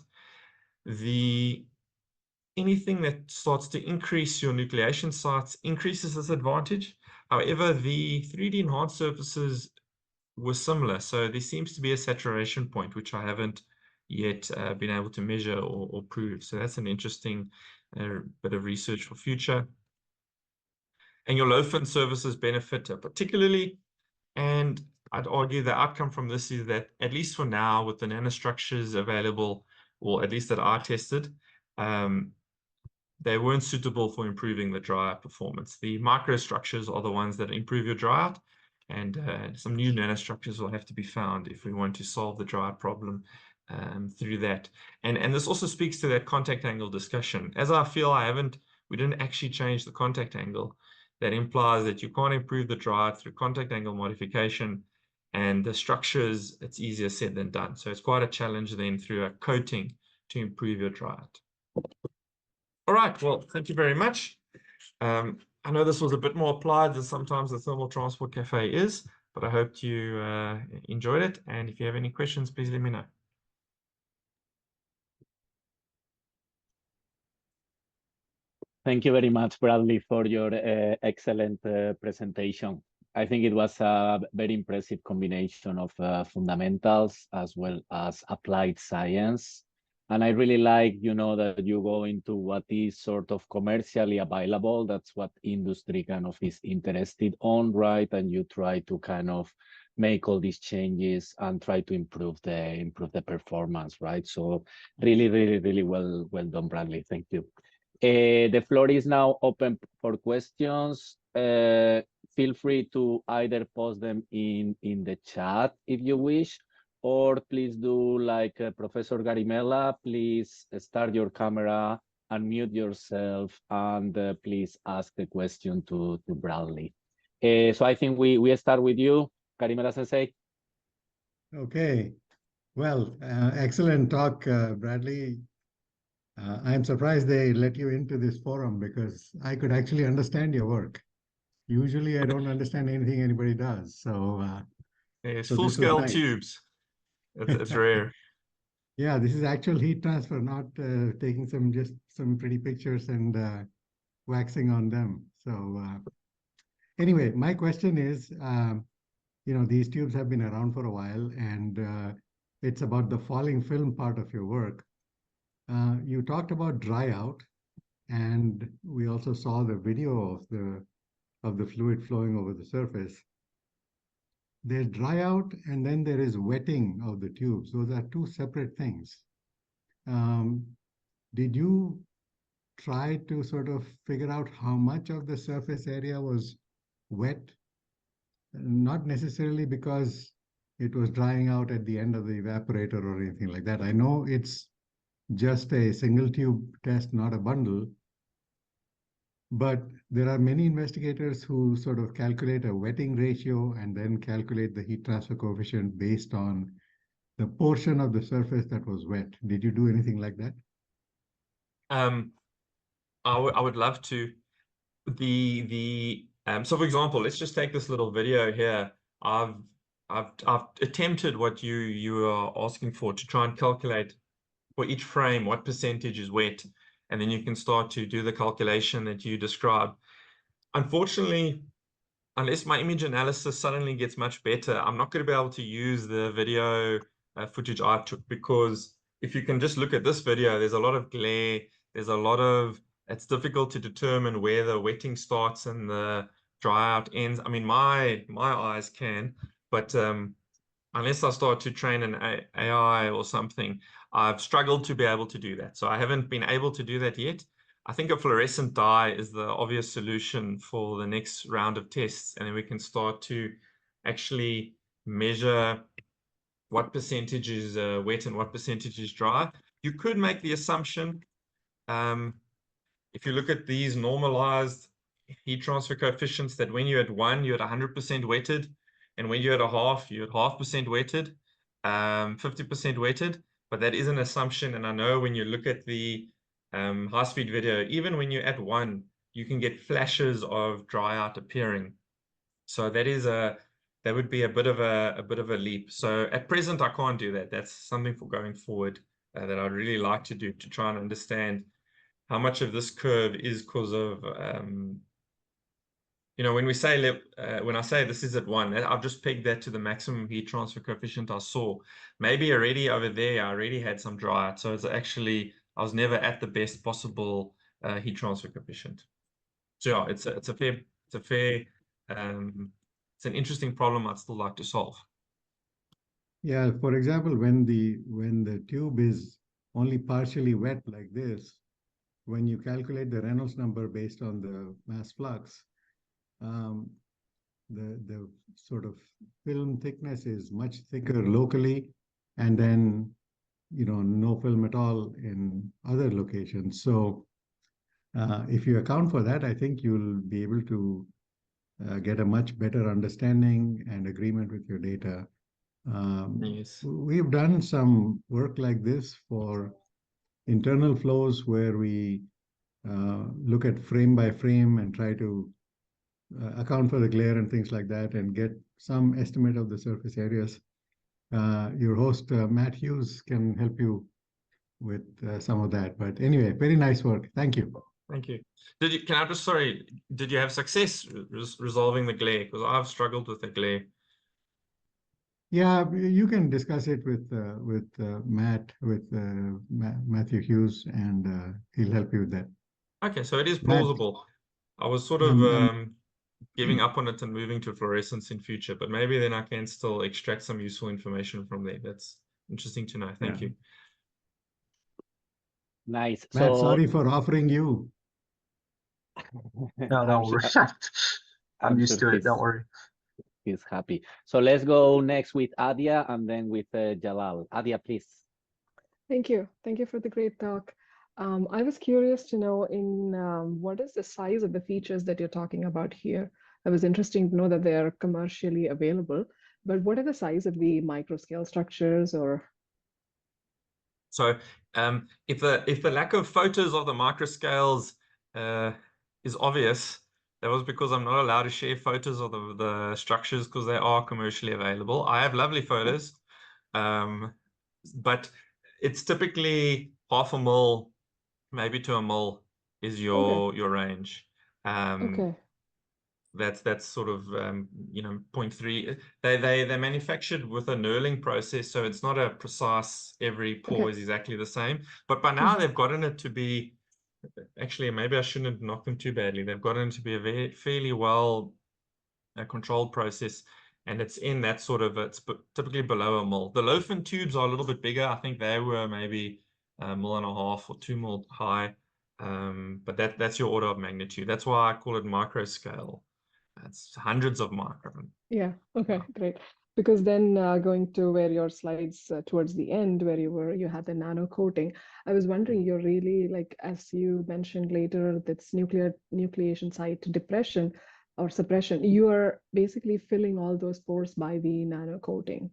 B: Anything that starts to increase your nucleation sites increases this advantage. However, the 3D enhanced surfaces were similar. So there seems to be a saturation point, which I haven't yet been able to measure or prove. So that's an interesting bit of research for future. And your low fin services benefit particularly. And I'd argue the outcome from this is that, at least for now, with the nanostructures available, or at least that I tested, they weren't suitable for improving the dry out performance. The microstructures are the ones that improve your dry out, and some new nanostructures will have to be found if we want to solve the dry out problem through that. And this also speaks to that contact angle discussion. As I feel we didn't actually change the contact angle. That implies that you can't improve the dry out through contact angle modification, and the structures, it's easier said than done. So it's quite a challenge then through a coating to improve your dry out. All right, well, thank you very much. I know this was a bit more applied than sometimes the Thermal Transport Cafe is, but I hope you enjoyed it. And if you have any questions, please let me know.
A: Thank you very much, Bradley, for your excellent presentation. I think it was a very impressive combination of fundamentals as well as applied science. And I really like, that you go into what is sort of commercially available. That's what industry kind of is interested on, right? And you try to kind of make all these changes and try to improve the performance, right? So really, really, really well done, Bradley. Thank you. The floor is now open for questions. Feel free to either post them in the chat if you wish, or please do like Professor Garimella, please start your camera, unmute yourself, and please ask the question to Bradley. So I think we start with you, Garimella Sensei.
C: Okay. Well, excellent talk, Bradley. I'm surprised they let you into this forum because I could actually understand your work. Usually I don't understand anything anybody does. So
B: It's
C: so
B: full-scale
C: nice.
B: tubes. It's rare.
C: Yeah, this is actual heat transfer, not taking some pretty pictures and waxing on them. So anyway, my question is, these tubes have been around for a while, and it's about the falling film part of your work. You talked about dry out, and we also saw the video of the fluid flowing over the surface. There's dry out, and then there is wetting of the tubes. Those are two separate things. Did you try to sort of figure out how much of the surface area was wet? Not necessarily because it was drying out at the end of the evaporator or anything like that. I know it's just a single tube test, not a bundle. But there are many investigators who sort of calculate a wetting ratio and then calculate the heat transfer coefficient based on the portion of the surface that was wet. Did you do anything like that?
B: I would love to. So for example, let's just take this little video here. I've attempted what you are asking for, to try and calculate for each frame what percentage is wet, and then you can start to do the calculation that you described. Unfortunately, unless my image analysis suddenly gets much better, I'm not going to be able to use the video footage I took, because if you can just look at this video, there's a lot of glare, it's difficult to determine where the wetting starts and the dry out ends. I mean, my eyes can, but unless I start to train an AI or something, I've struggled to be able to do that. So I haven't been able to do that yet. I think a fluorescent dye is the obvious solution for the next round of tests, and then we can start to actually measure what percentage is wet and what percentage is dry. You could make the assumption, if you look at these normalized heat transfer coefficients, that when you're at 1, you're at 100% wetted, and when you're at a half, you're at 0.5% wetted, 50% wetted. But that is an assumption, and I know when you look at the high-speed video, even when you're at 1, you can get flashes of dry out appearing. So that would be a bit of a leap. So at present, I can't do that. That's something for going forward that I'd really like to do, to try and understand how much of this curve is because of you know, when we say when I say this is at 1, I've just pegged that to the maximum heat transfer coefficient I saw. Maybe already over there, I already had some dry. So it's actually, I was never at the best possible heat transfer coefficient. So yeah, it's an interesting problem I'd still like to solve.
C: Yeah, for example, when the tube is only partially wet like this, when you calculate the Reynolds number based on the mass flux, the sort of film thickness is much thicker locally, and then no film at all in other locations. So if you account for that, I think you'll be able to get a much better understanding and agreement with your data.
B: Yes.
C: We've done some work like this for internal flows where we look at frame by frame and try to account for the glare and things like that and get some estimate of the surface areas. Your host, Matt Hughes, can help you with some of that. But anyway, very nice work. Thank you.
B: Thank you. Did you have success resolving the glare? Because I've struggled with the glare.
C: Yeah, you can discuss it with Matthew Hughes, and he'll help you with that.
B: Okay, so it is
C: Matt,
B: plausible. I was sort of giving up on it and moving to fluorescence in future, but maybe then I can still extract some useful information from there. That's interesting to know. Thank you.
A: Nice.
C: Matt,
A: So
C: sorry for offering you.
D: No, don't worry. I'm used to it. Don't worry.
A: He's happy. So let's go next with Adia and then with Jalal. Adia, please.
E: Thank you. Thank you for the great talk. I was curious to know what is the size of the features that you're talking about here? I was interested to know that they are commercially available, but what are the size of the microscale structures or?
B: So if the lack of photos of the microscales is obvious, that was because I'm not allowed to share photos of the structures because they are commercially available. I have lovely photos, but it's typically 0.5 mil, maybe to 1 mil is your range.
E: Okay.
B: That's sort of 0.3. They're manufactured with a knurling process, so it's not a precise every pore is exactly the same. But by now they've gotten it to be, actually maybe I shouldn't knock them too badly. They've gotten it to be a fairly well controlled process, and it's in that sort of, it's typically below 1 mil. The low-fin tubes are a little bit bigger. I think they were maybe 1.5 mil or 2 mil high, but that's your order of magnitude. That's why I call it micro scale. It's hundreds of micron.
E: Yeah. Okay. Great. Because then going to where your slides towards the end, where you had the nano coating, I was wondering, you're really like, as you mentioned later, that's nucleation site depression or suppression. You are basically filling all those pores by the nano coating.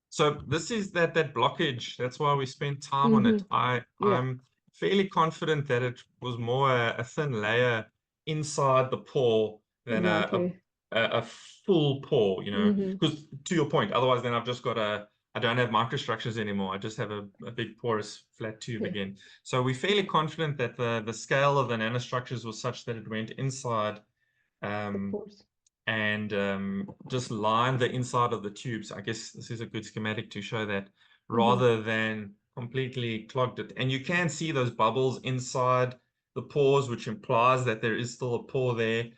B: So this is that blockage. That's why we spent time on it. I'm fairly confident that it was more a thin layer inside the pore than a full pore, because to your point, otherwise then I've just got I don't have microstructures anymore. I just have a big porous flat tube again. So we're fairly confident that the scale of the nanostructures was such that it went inside and just line the inside of the tubes. I guess this is a good schematic to show that, rather than completely clogged it. And you can see those bubbles inside the pores, which implies that there is still a pore there.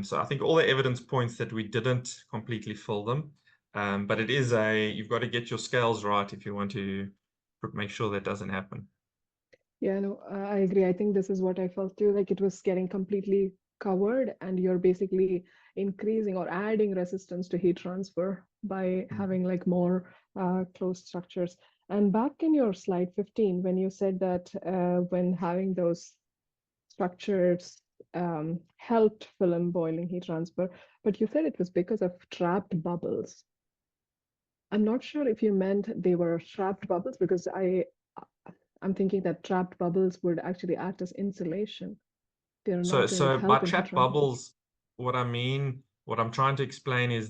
B: So I think all the evidence points that we didn't completely fill them. But it is you've got to get your scales right if you want to make sure that doesn't happen.
E: Yeah, no, I agree. I think this is what I felt too, like it was getting completely covered and you're basically increasing or adding resistance to heat transfer by having like more closed structures. And back in your slide 15, when you said that when having those structures helped film boiling heat transfer, but you said it was because of trapped bubbles. I'm not sure if you meant they were trapped bubbles, because I'm thinking that trapped bubbles would actually act as insulation. They're not going to help
B: by
E: in
B: trapped bubbles, what I'm trying to explain is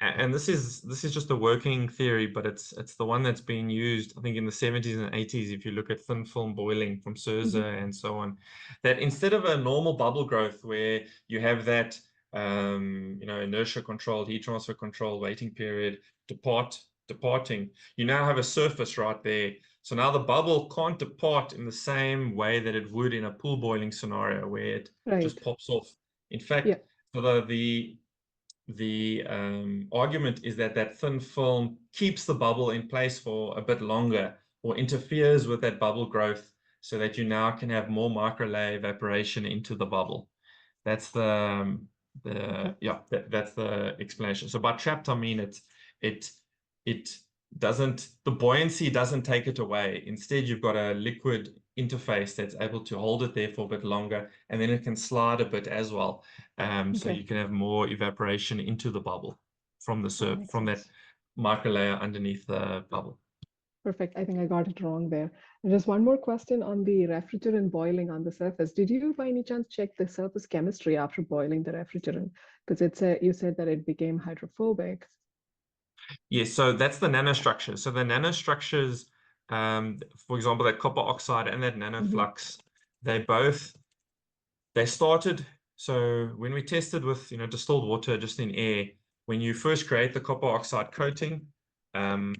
B: and this is just a working theory, but it's the one that's been used, I think, in the 70s and 80s. If you look at thin film boiling from Surza and so on, that instead of a normal bubble growth where you have that inertia controlled, heat transfer controlled waiting period departing, you now have a surface right there. So now the bubble can't depart in the same way that it would in a pool boiling scenario where it just pops off. In fact, so the argument is that thin film keeps the bubble in place for a bit longer, or interferes with that bubble growth, so that you now can have more microlayer evaporation into the bubble. That's the that's the explanation. So by trapped, I mean it doesn't, the buoyancy doesn't take it away. Instead, you've got a liquid interface that's able to hold it there for a bit longer, and then it can slide a bit as well. So you can have more evaporation into the bubble from the from that microlayer underneath the bubble.
E: Perfect. I think I got it wrong there. And just one more question on the refrigerant boiling on the surface. Did you by any chance check the surface chemistry after boiling the refrigerant? Because you said that it became hydrophobic.
B: Yes, so that's the nanostructures. So the nanostructures, for example, that copper oxide and that nanoflux, they started. So when we tested with distilled water just in air, when you first create the copper oxide coating, and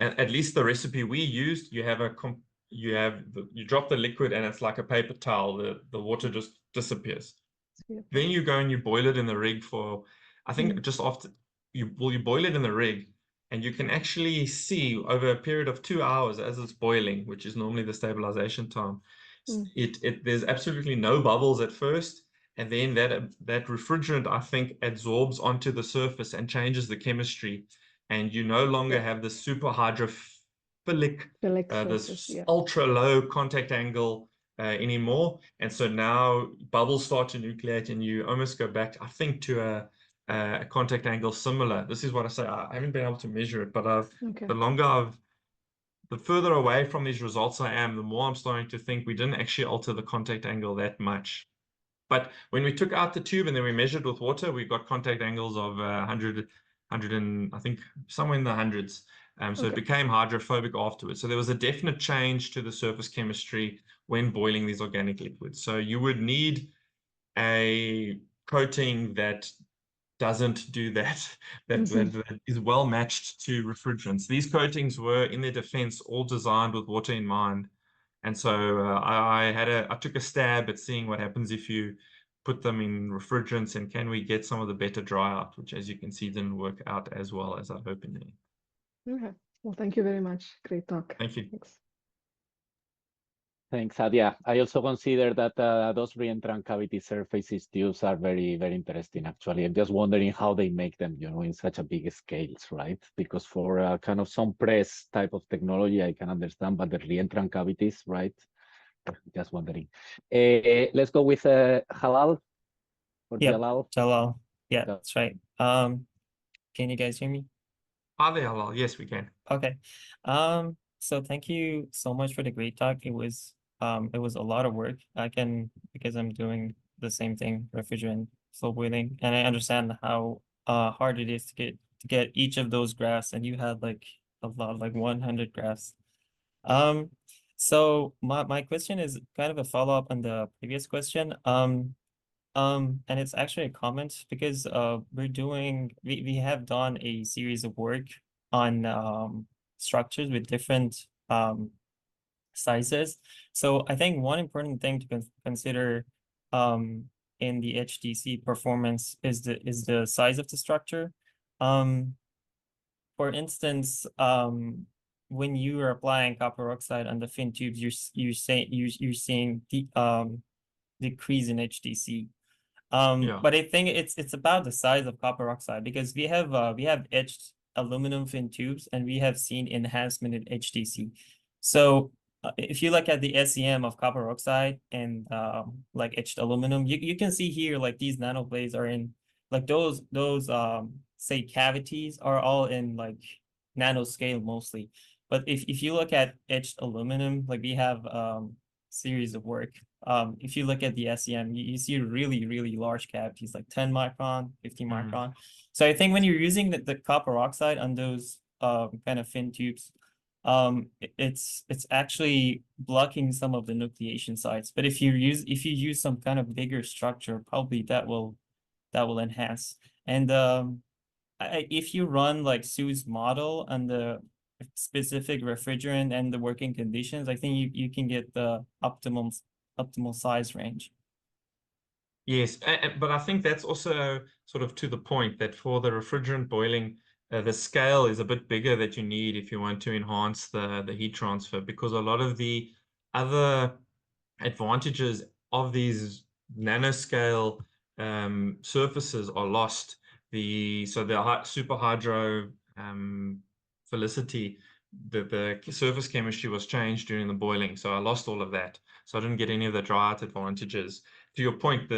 B: at least the recipe we used, you drop the liquid and it's like a paper towel. The water just disappears. Then you go and you boil it in the rig for, I think just after you boil it in the rig, and you can actually see over a period of 2 hours as it's boiling, which is normally the stabilization time, there's absolutely no bubbles at first, and then that refrigerant, I think, absorbs onto the surface and changes the chemistry, and you no longer have the super hydrophilic, this ultra low contact angle anymore. And so now bubbles start to nucleate, and you almost go back, I think, to a contact angle similar. This is what I say. I haven't been able to measure it, but the further away from these results I am, the more I'm starting to think we didn't actually alter the contact angle that much. But when we took out the tube and then we measured with water, we got contact angles of 100 and I think somewhere in the hundreds. So it became hydrophobic afterwards. So there was a definite change to the surface chemistry when boiling these organic liquids. So you would need a coating that doesn't do that, that is well matched to refrigerants. These coatings were, in their defense, all designed with water in mind. And so I took a stab at seeing what happens if you put them in refrigerants, and can we get some of the better dry out, which, as you can see, didn't work out as well as I'd hoped in the end.
E: Okay. Well, thank you very much. Great talk.
B: Thank you.
A: Thanks, Adia. I also consider that those reentrant cavity surfaces tubes are very, very interesting, actually. I'm just wondering how they make them, in such a big scales, right? Because for kind of some press type of technology, I can understand, but the reentrant cavities, right? Just wondering. Let's go with Halal.
F: Jalal. Yeah, that's right. Can you guys hear me?
B: Hi there, Halal. Yes, we can.
F: Okay. So thank you so much for the great talk. It was a lot of work. Because I'm doing the same thing, refrigerant slow boiling, and I understand how hard it is to get each of those graphs, and you had like a lot, like 100 graphs. So my question is kind of a follow-up on the previous question. And it's actually a comment, because we have done a series of work on structures with different sizes. So I think one important thing to consider in the HTC performance is the size of the structure. For instance, when you are applying copper oxide on the fin tubes, you're seeing decrease in HTC. But I think it's about the size of copper oxide, because we have etched aluminum fin tubes, and we have seen enhancement in HTC. So if you look at the SEM of copper oxide and like etched aluminum, you can see here like these nanoblades are in like those say cavities are all in like nanoscale mostly. But if you look at etched aluminum, like we have series of work. If you look at the SEM, you see really, really large cavities, like 10 micron, 50 micron. So I think when you're using the copper oxide on those kind of fin tubes, it's actually blocking some of the nucleation sites. But if you use some kind of bigger structure, probably that will enhance. And if you run like Sue's model and the specific refrigerant and the working conditions, I think you can get the optimal size range.
B: Yes, but I think that's also sort of to the point that for the refrigerant boiling, the scale is a bit bigger that you need if you want to enhance the heat transfer, because a lot of the other advantages of these nanoscale surfaces are lost. The superhydro philicity, the surface chemistry was changed during the boiling, so I lost all of that. So I didn't get any of the dry out advantages. To your point,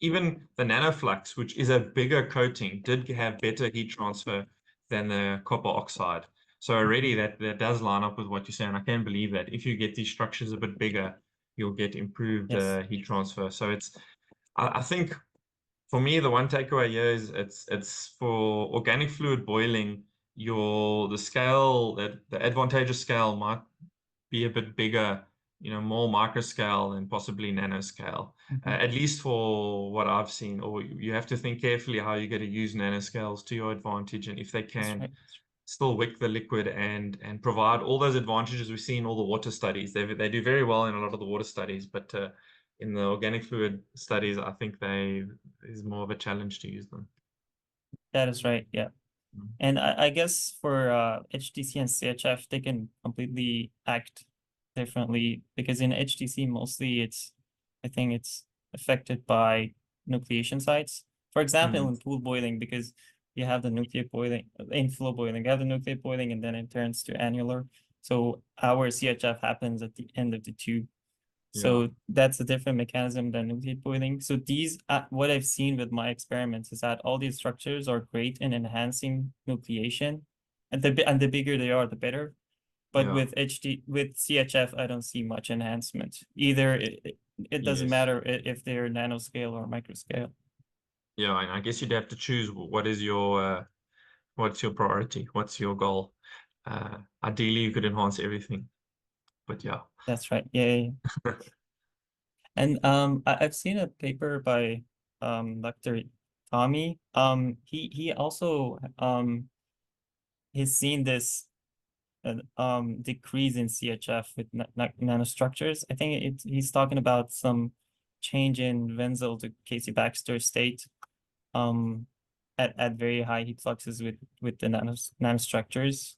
B: even the nanoflux, which is a bigger coating, did have better heat transfer than the copper oxide. So already that does line up with what you're saying. I can't believe that if you get these structures a bit bigger, you'll get improved heat transfer. So I think for me, the one takeaway here is it's for organic fluid boiling, the scale, the advantageous scale might be a bit bigger, more micro scale and possibly nanoscale, at least for what I've seen. Or you have to think carefully how you're going to use nanoscales to your advantage, and if they can still wick the liquid and provide all those advantages we see in all the water studies. They do very well in a lot of the water studies, but in the organic fluid studies, I think is more of a challenge to use them.
F: That is right, yeah. And I guess for HTC and CHF, they can completely act differently, because in HTC mostly I think it's affected by nucleation sites. For example, in pool boiling, because you have the nucleate boiling, in flow boiling, you have the nucleate boiling and then it turns to annular. So our CHF happens at the end of the tube. So that's a different mechanism than nucleate boiling. So these, what I've seen with my experiments is that all these structures are great in enhancing nucleation, and the bigger they are, the better. But with CHF, I don't see much enhancement. Either it doesn't matter if they're nanoscale or microscale.
B: Yeah, and I guess you'd have to choose what's your priority, what's your goal. Ideally, you could enhance everything, but yeah.
F: That's right. Yeah. And I've seen a paper by Dr. Tommy. He also he's seen this decrease in CHF with nanostructures. I think he's talking about some change in Wenzel to Casey Baxter state at very high heat fluxes with the nanostructures.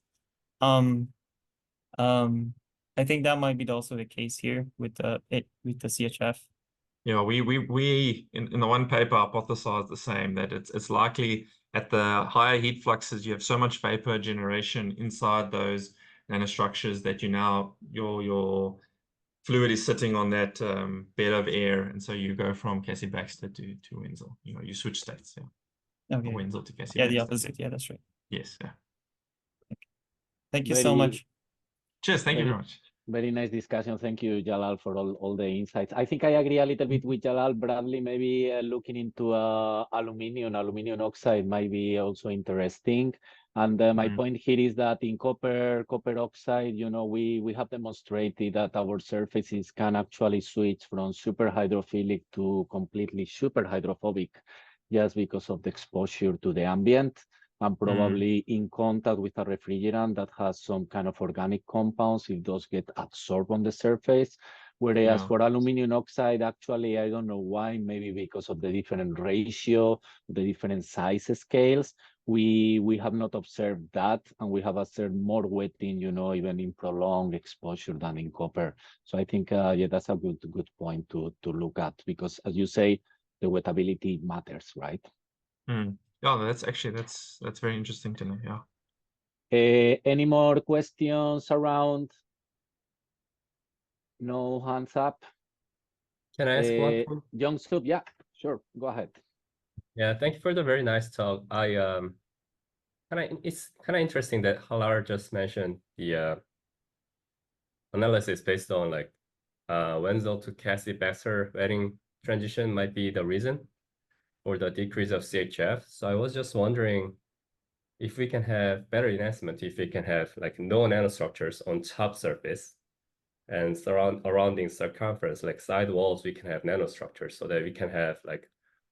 F: I think that might be also the case here with the CHF.
B: Yeah, we in the one paper hypothesized the same, that it's likely at the higher heat fluxes you have so much vapor generation inside those nanostructures that your fluid is sitting on that bed of air, and so you go from Casey Baxter to Wenzel. You switch states,
F: Okay.
B: Wenzel to Casey
F: Baxter.
B: The
F: opposite. Yeah, that's right.
B: Yes, yeah.
F: Thank you so much.
B: Cheers, thank you very much.
A: Very nice discussion. Thank you, Jalal, for all the insights. I think I agree a little bit with Jalal. Bradley, maybe looking into aluminum oxide might be also interesting. And my point here is that in copper oxide, we have demonstrated that our surfaces can actually switch from super hydrophilic to completely super hydrophobic, just because of the exposure to the ambient, and probably in contact with a refrigerant that has some kind of organic compounds, if those get absorbed on the surface. Whereas for aluminum oxide, actually, I don't know why, maybe because of the different ratio, the different size scales, we have not observed that, and we have observed more wetting, even in prolonged exposure than in copper. So I think, that's a good point to look at, because as you say, the wettability matters, right?
B: Yeah, that's very interesting to know. Yeah.
A: Any more questions around? No hands up.
G: Can I ask one?
A: Young-Sup, yeah, sure, go ahead.
G: Yeah, thank you for the very nice talk. It's kind of interesting that Halar just mentioned the analysis based on like Wenzel to Cassie-Baxter wetting transition might be the reason for the decrease of CHF. So I was just wondering if we can have better enhancement, if we can have like no nanostructures on top surface and surrounding circumference, like side walls, we can have nanostructures so that we can have like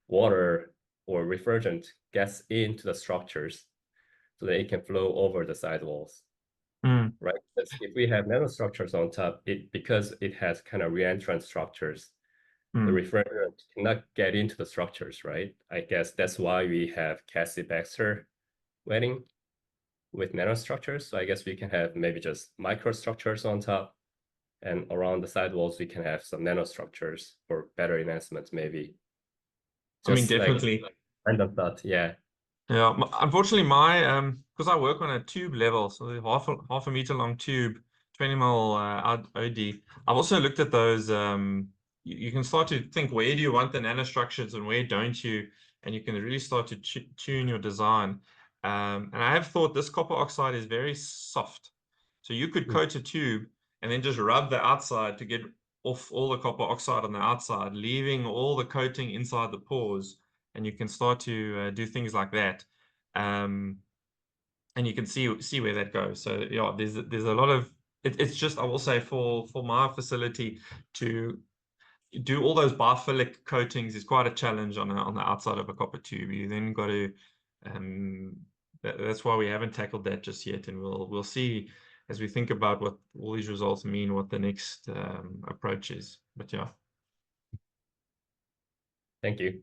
G: water or refrigerant gets into the structures so that it can flow over the side walls. Right? Because if we have nanostructures on top, because it has kind of reentrant structures, the refrigerant cannot get into the structures, right? I guess that's why we have Cassie-Baxter wetting with nanostructures. So I guess we can have maybe just microstructures on top, and around the sidewalls we can have some nanostructures for better enhancements, maybe.
B: I mean,
G: Just like
B: definitely.
G: random thought, yeah.
B: Yeah, unfortunately, my because I work on a tube level, so the half a meter long tube, 20 mil OD. I've also looked at those. You can start to think, where do you want the nanostructures and where don't you? And you can really start to tune your design. And I have thought this copper oxide is very soft, so you could coat a tube and then just rub the outside to get off all the copper oxide on the outside, leaving all the coating inside the pores. And you can start to do things like that, and you can see where that goes. So yeah, there's a lot of it's just, I will say, for my facility to do all those biophilic coatings is quite a challenge on the outside of a copper tube. You then got to that's why we haven't tackled that just yet, and we'll see as we think about what all these results mean, what the next approach is. But yeah,
G: Thank you.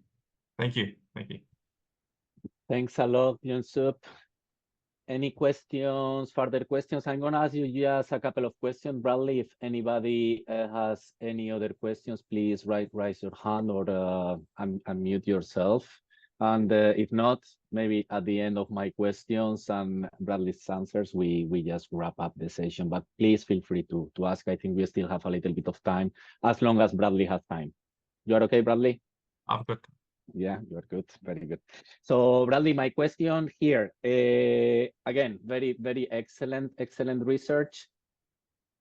B: thank you.
A: Thanks a lot, Jung-Sup. Any questions, further questions? I'm going to ask you just a couple of questions. Bradley, if anybody has any other questions, please raise your hand or unmute yourself. And if not, maybe at the end of my questions and Bradley's answers, we just wrap up the session. But please feel free to ask. I think we still have a little bit of time, as long as Bradley has time. You are okay, Bradley?
B: I'm good.
A: Yeah, you're good. Very good. So, Bradley, my question here, again, very, very excellent research.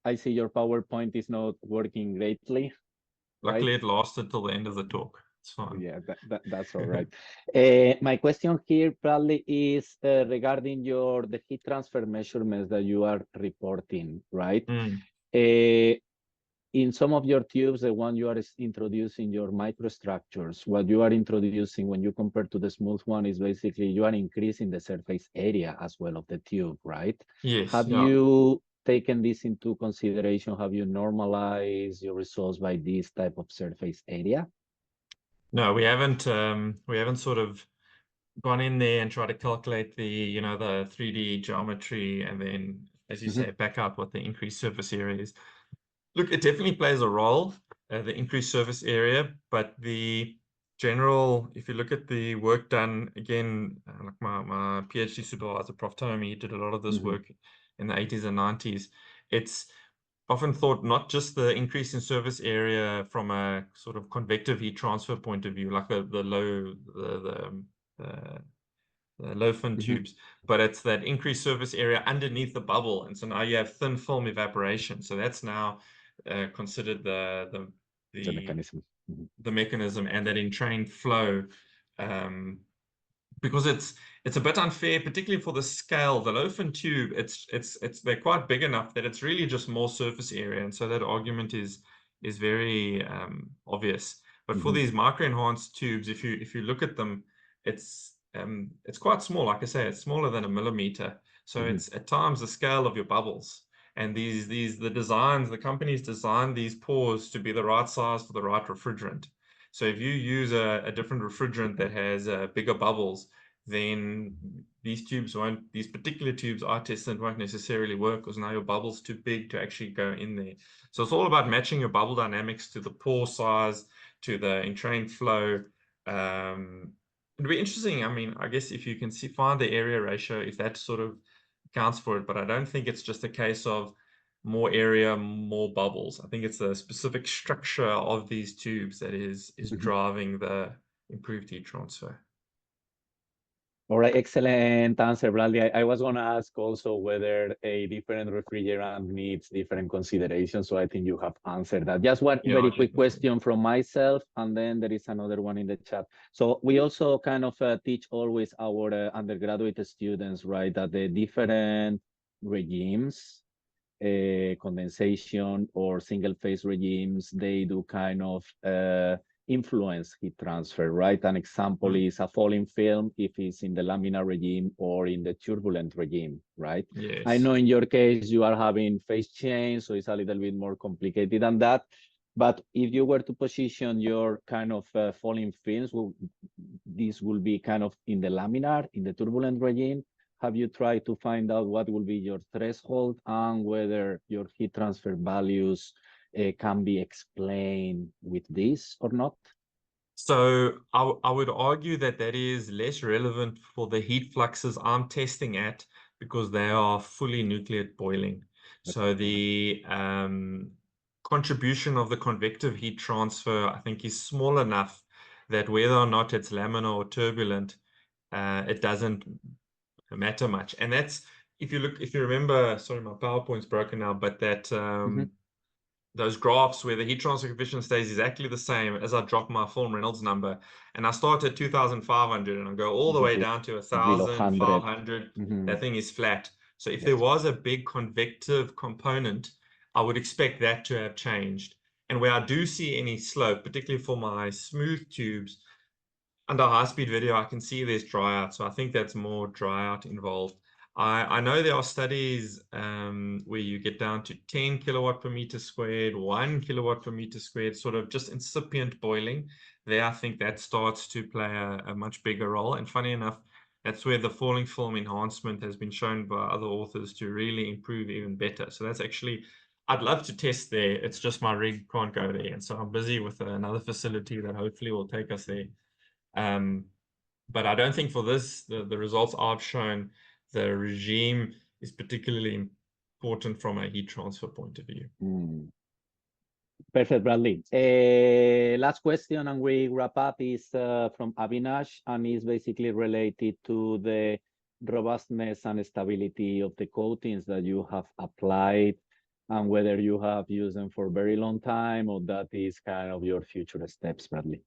A: I see your PowerPoint is not working greatly.
B: Luckily,
A: right?
B: it lasted till the end of the talk. It's fine.
A: Yeah, that's all right. My question here, Bradley, is regarding the heat transfer measurements that you are reporting, right? In some of your tubes, the one you are introducing your microstructures, what you are introducing when you compare to the smooth one is basically you are increasing the surface area as well of the tube, right?
B: Yes.
A: Have you taken this into consideration? Have you normalized your results by this type of surface area?
B: No, we haven't sort of gone in there and tried to calculate the, the 3D geometry and then, as you say, back out what the increased surface area is. Look, it definitely plays a role, the increased surface area, but the general, if you look at the work done, again, like my PhD supervisor, Prof. Tommy, he did a lot of this work in the 80s and 90s. It's often thought not just the increase in surface area from a sort of convective heat transfer point of view, like the low fin tubes, but it's that increased surface area underneath the bubble. And so now you have thin film evaporation. So that's now considered the
A: mechanism.
B: The mechanism, and that entrained flow, because it's a bit unfair, particularly for the scale. The low fin tube, they're quite big enough that it's really just more surface area, and so that argument is very obvious. But for these micro enhanced tubes, if you look at them, it's quite small. Like I say, it's smaller than a millimeter. So it's at times the scale of your bubbles. And the companies designed these pores to be the right size for the right refrigerant. So if you use a different refrigerant that has bigger bubbles, then these particular tubes I tested won't necessarily work, because now your bubble's too big to actually go in there. So it's all about matching your bubble dynamics to the pore size, to the entrained flow. It'd be interesting. I mean, I guess if you can find the area ratio, if that sort of accounts for it, but I don't think it's just a case of more area, more bubbles. I think it's the specific structure of these tubes that is driving the improved heat transfer.
A: All right, excellent answer, Bradley. I was going to ask also whether a different refrigerant needs different considerations. So I think you have answered that. Just one very quick question from myself, and then there is another one in the chat. So we also kind of teach always our undergraduate students, right, that the different regimes, condensation or single phase regimes, they do kind of influence heat transfer, right? An example is a falling film if it's in the laminar regime or in the turbulent regime, right?
B: Yes.
A: I know in your case you are having phase change, so it's a little bit more complicated than that. But if you were to position your kind of falling films, this will be kind of in the laminar, in the turbulent regime. Have you tried to find out what will be your threshold and whether your heat transfer values can be explained with this or not?
B: So I would argue that that is less relevant for the heat fluxes I'm testing at because they are fully nucleate boiling. So the contribution of the convective heat transfer, I think, is small enough that whether or not it's laminar or turbulent, it doesn't matter much. And that's, if you remember, sorry, my PowerPoint's broken now, but that those graphs where the heat transfer coefficient stays exactly the same as I drop my film Reynolds number, and I start at 2,500 and I go all the way down to 1,500, that thing is flat. So if there was a big convective component, I would expect that to have changed. And where I do see any slope, particularly for my smooth tubes, under high-speed video, I can see there's dry out. So I think that's more dry out involved. I know there are studies where you get down to 10 kilowatt per meter squared, 1 kilowatt per meter squared, sort of just incipient boiling. There, I think that starts to play a much bigger role. And funny enough, that's where the falling film enhancement has been shown by other authors to really improve even better. So that's actually, I'd love to test there. It's just my rig can't go there. And so I'm busy with another facility that hopefully will take us there. But I don't think for this, the results I've shown, the regime is particularly important from a heat transfer point of view.
A: Perfect, Bradley. Last question, and we wrap up, is from Avinash, and is basically related to the robustness and stability of the coatings that you have applied, and whether you have used them for a very long time, or that is kind of your future steps, Bradley.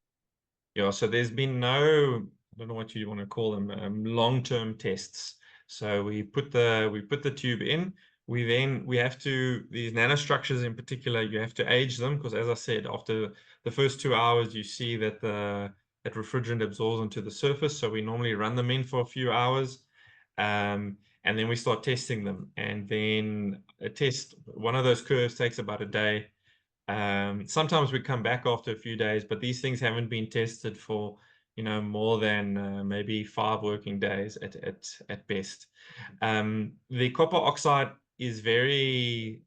B: Yeah, so there's been no, I don't know what you want to call them, long-term tests. So we put the tube in. We have to, these nanostructures in particular, you have to age them because, as I said, after the first 2 hours, you see that that refrigerant absorbs onto the surface. So we normally run them in for a few hours, and then we start testing them. And then one of those curves takes about a day. Sometimes we come back after a few days, but these things haven't been tested for, more than maybe 5 working days at best. The copper oxide is very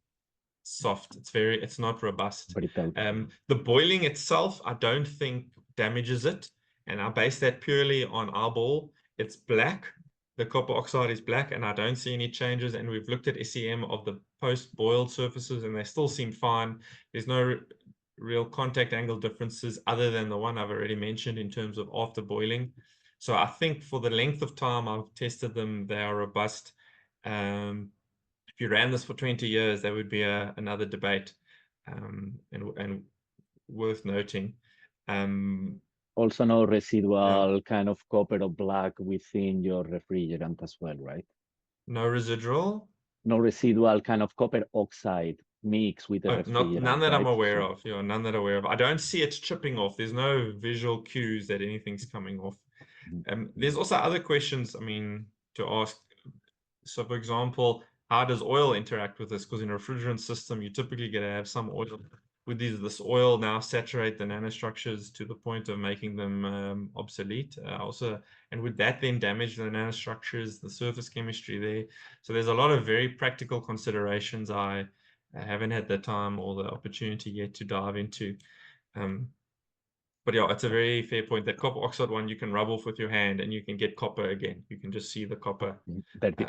B: soft. It's not robust. The boiling itself, I don't think damages it, and I base that purely on eyeball. It's black. The copper oxide is black, and I don't see any changes. And we've looked at SEM of the post-boiled surfaces, and they still seem fine. There's no real contact angle differences other than the one I've already mentioned in terms of after boiling. So I think for the length of time I've tested them, they are robust. If you ran this for 20 years, that would be another debate, and worth noting.
A: Also no residual kind of copper or black within your refrigerant as well, right?
B: No residual?
A: No residual kind of copper oxide mix with the refrigerant.
B: None that I'm aware of. Yeah, none that I'm aware of. I don't see it chipping off. There's no visual cues that anything's coming off. There's also other questions, to ask. So, for example, how does oil interact with this? Because in a refrigerant system, you typically get to have some oil. Would this oil now saturate the nanostructures to the point of making them obsolete? And would that then damage the nanostructures, the surface chemistry there? So there's a lot of very practical considerations I haven't had the time or the opportunity yet to dive into. But yeah, it's a very fair point. That copper oxide one, you can rub off with your hand and you can get copper again. You can just see the copper.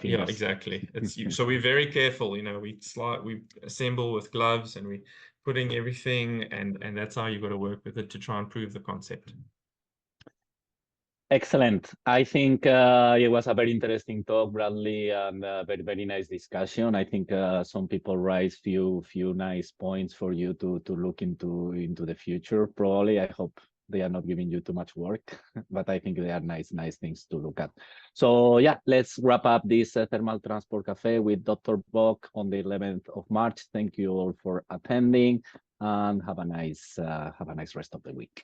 B: Yeah, exactly. So we're very careful. We assemble with gloves and we putting everything, and that's how you got to work with it to try and prove the concept.
A: Excellent. I think it was a very interesting talk, Bradley, and very, very nice discussion. I think some people raised few nice points for you to look into the future. Probably, I hope they are not giving you too much work, but I think they are nice things to look at. So yeah, let's wrap up this Thermal Transport Cafe with Dr. Bock on the 11th of March. Thank you all for attending, and have a nice rest of the week.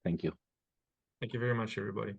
A: Thank you.
B: Thank you very much, everybody.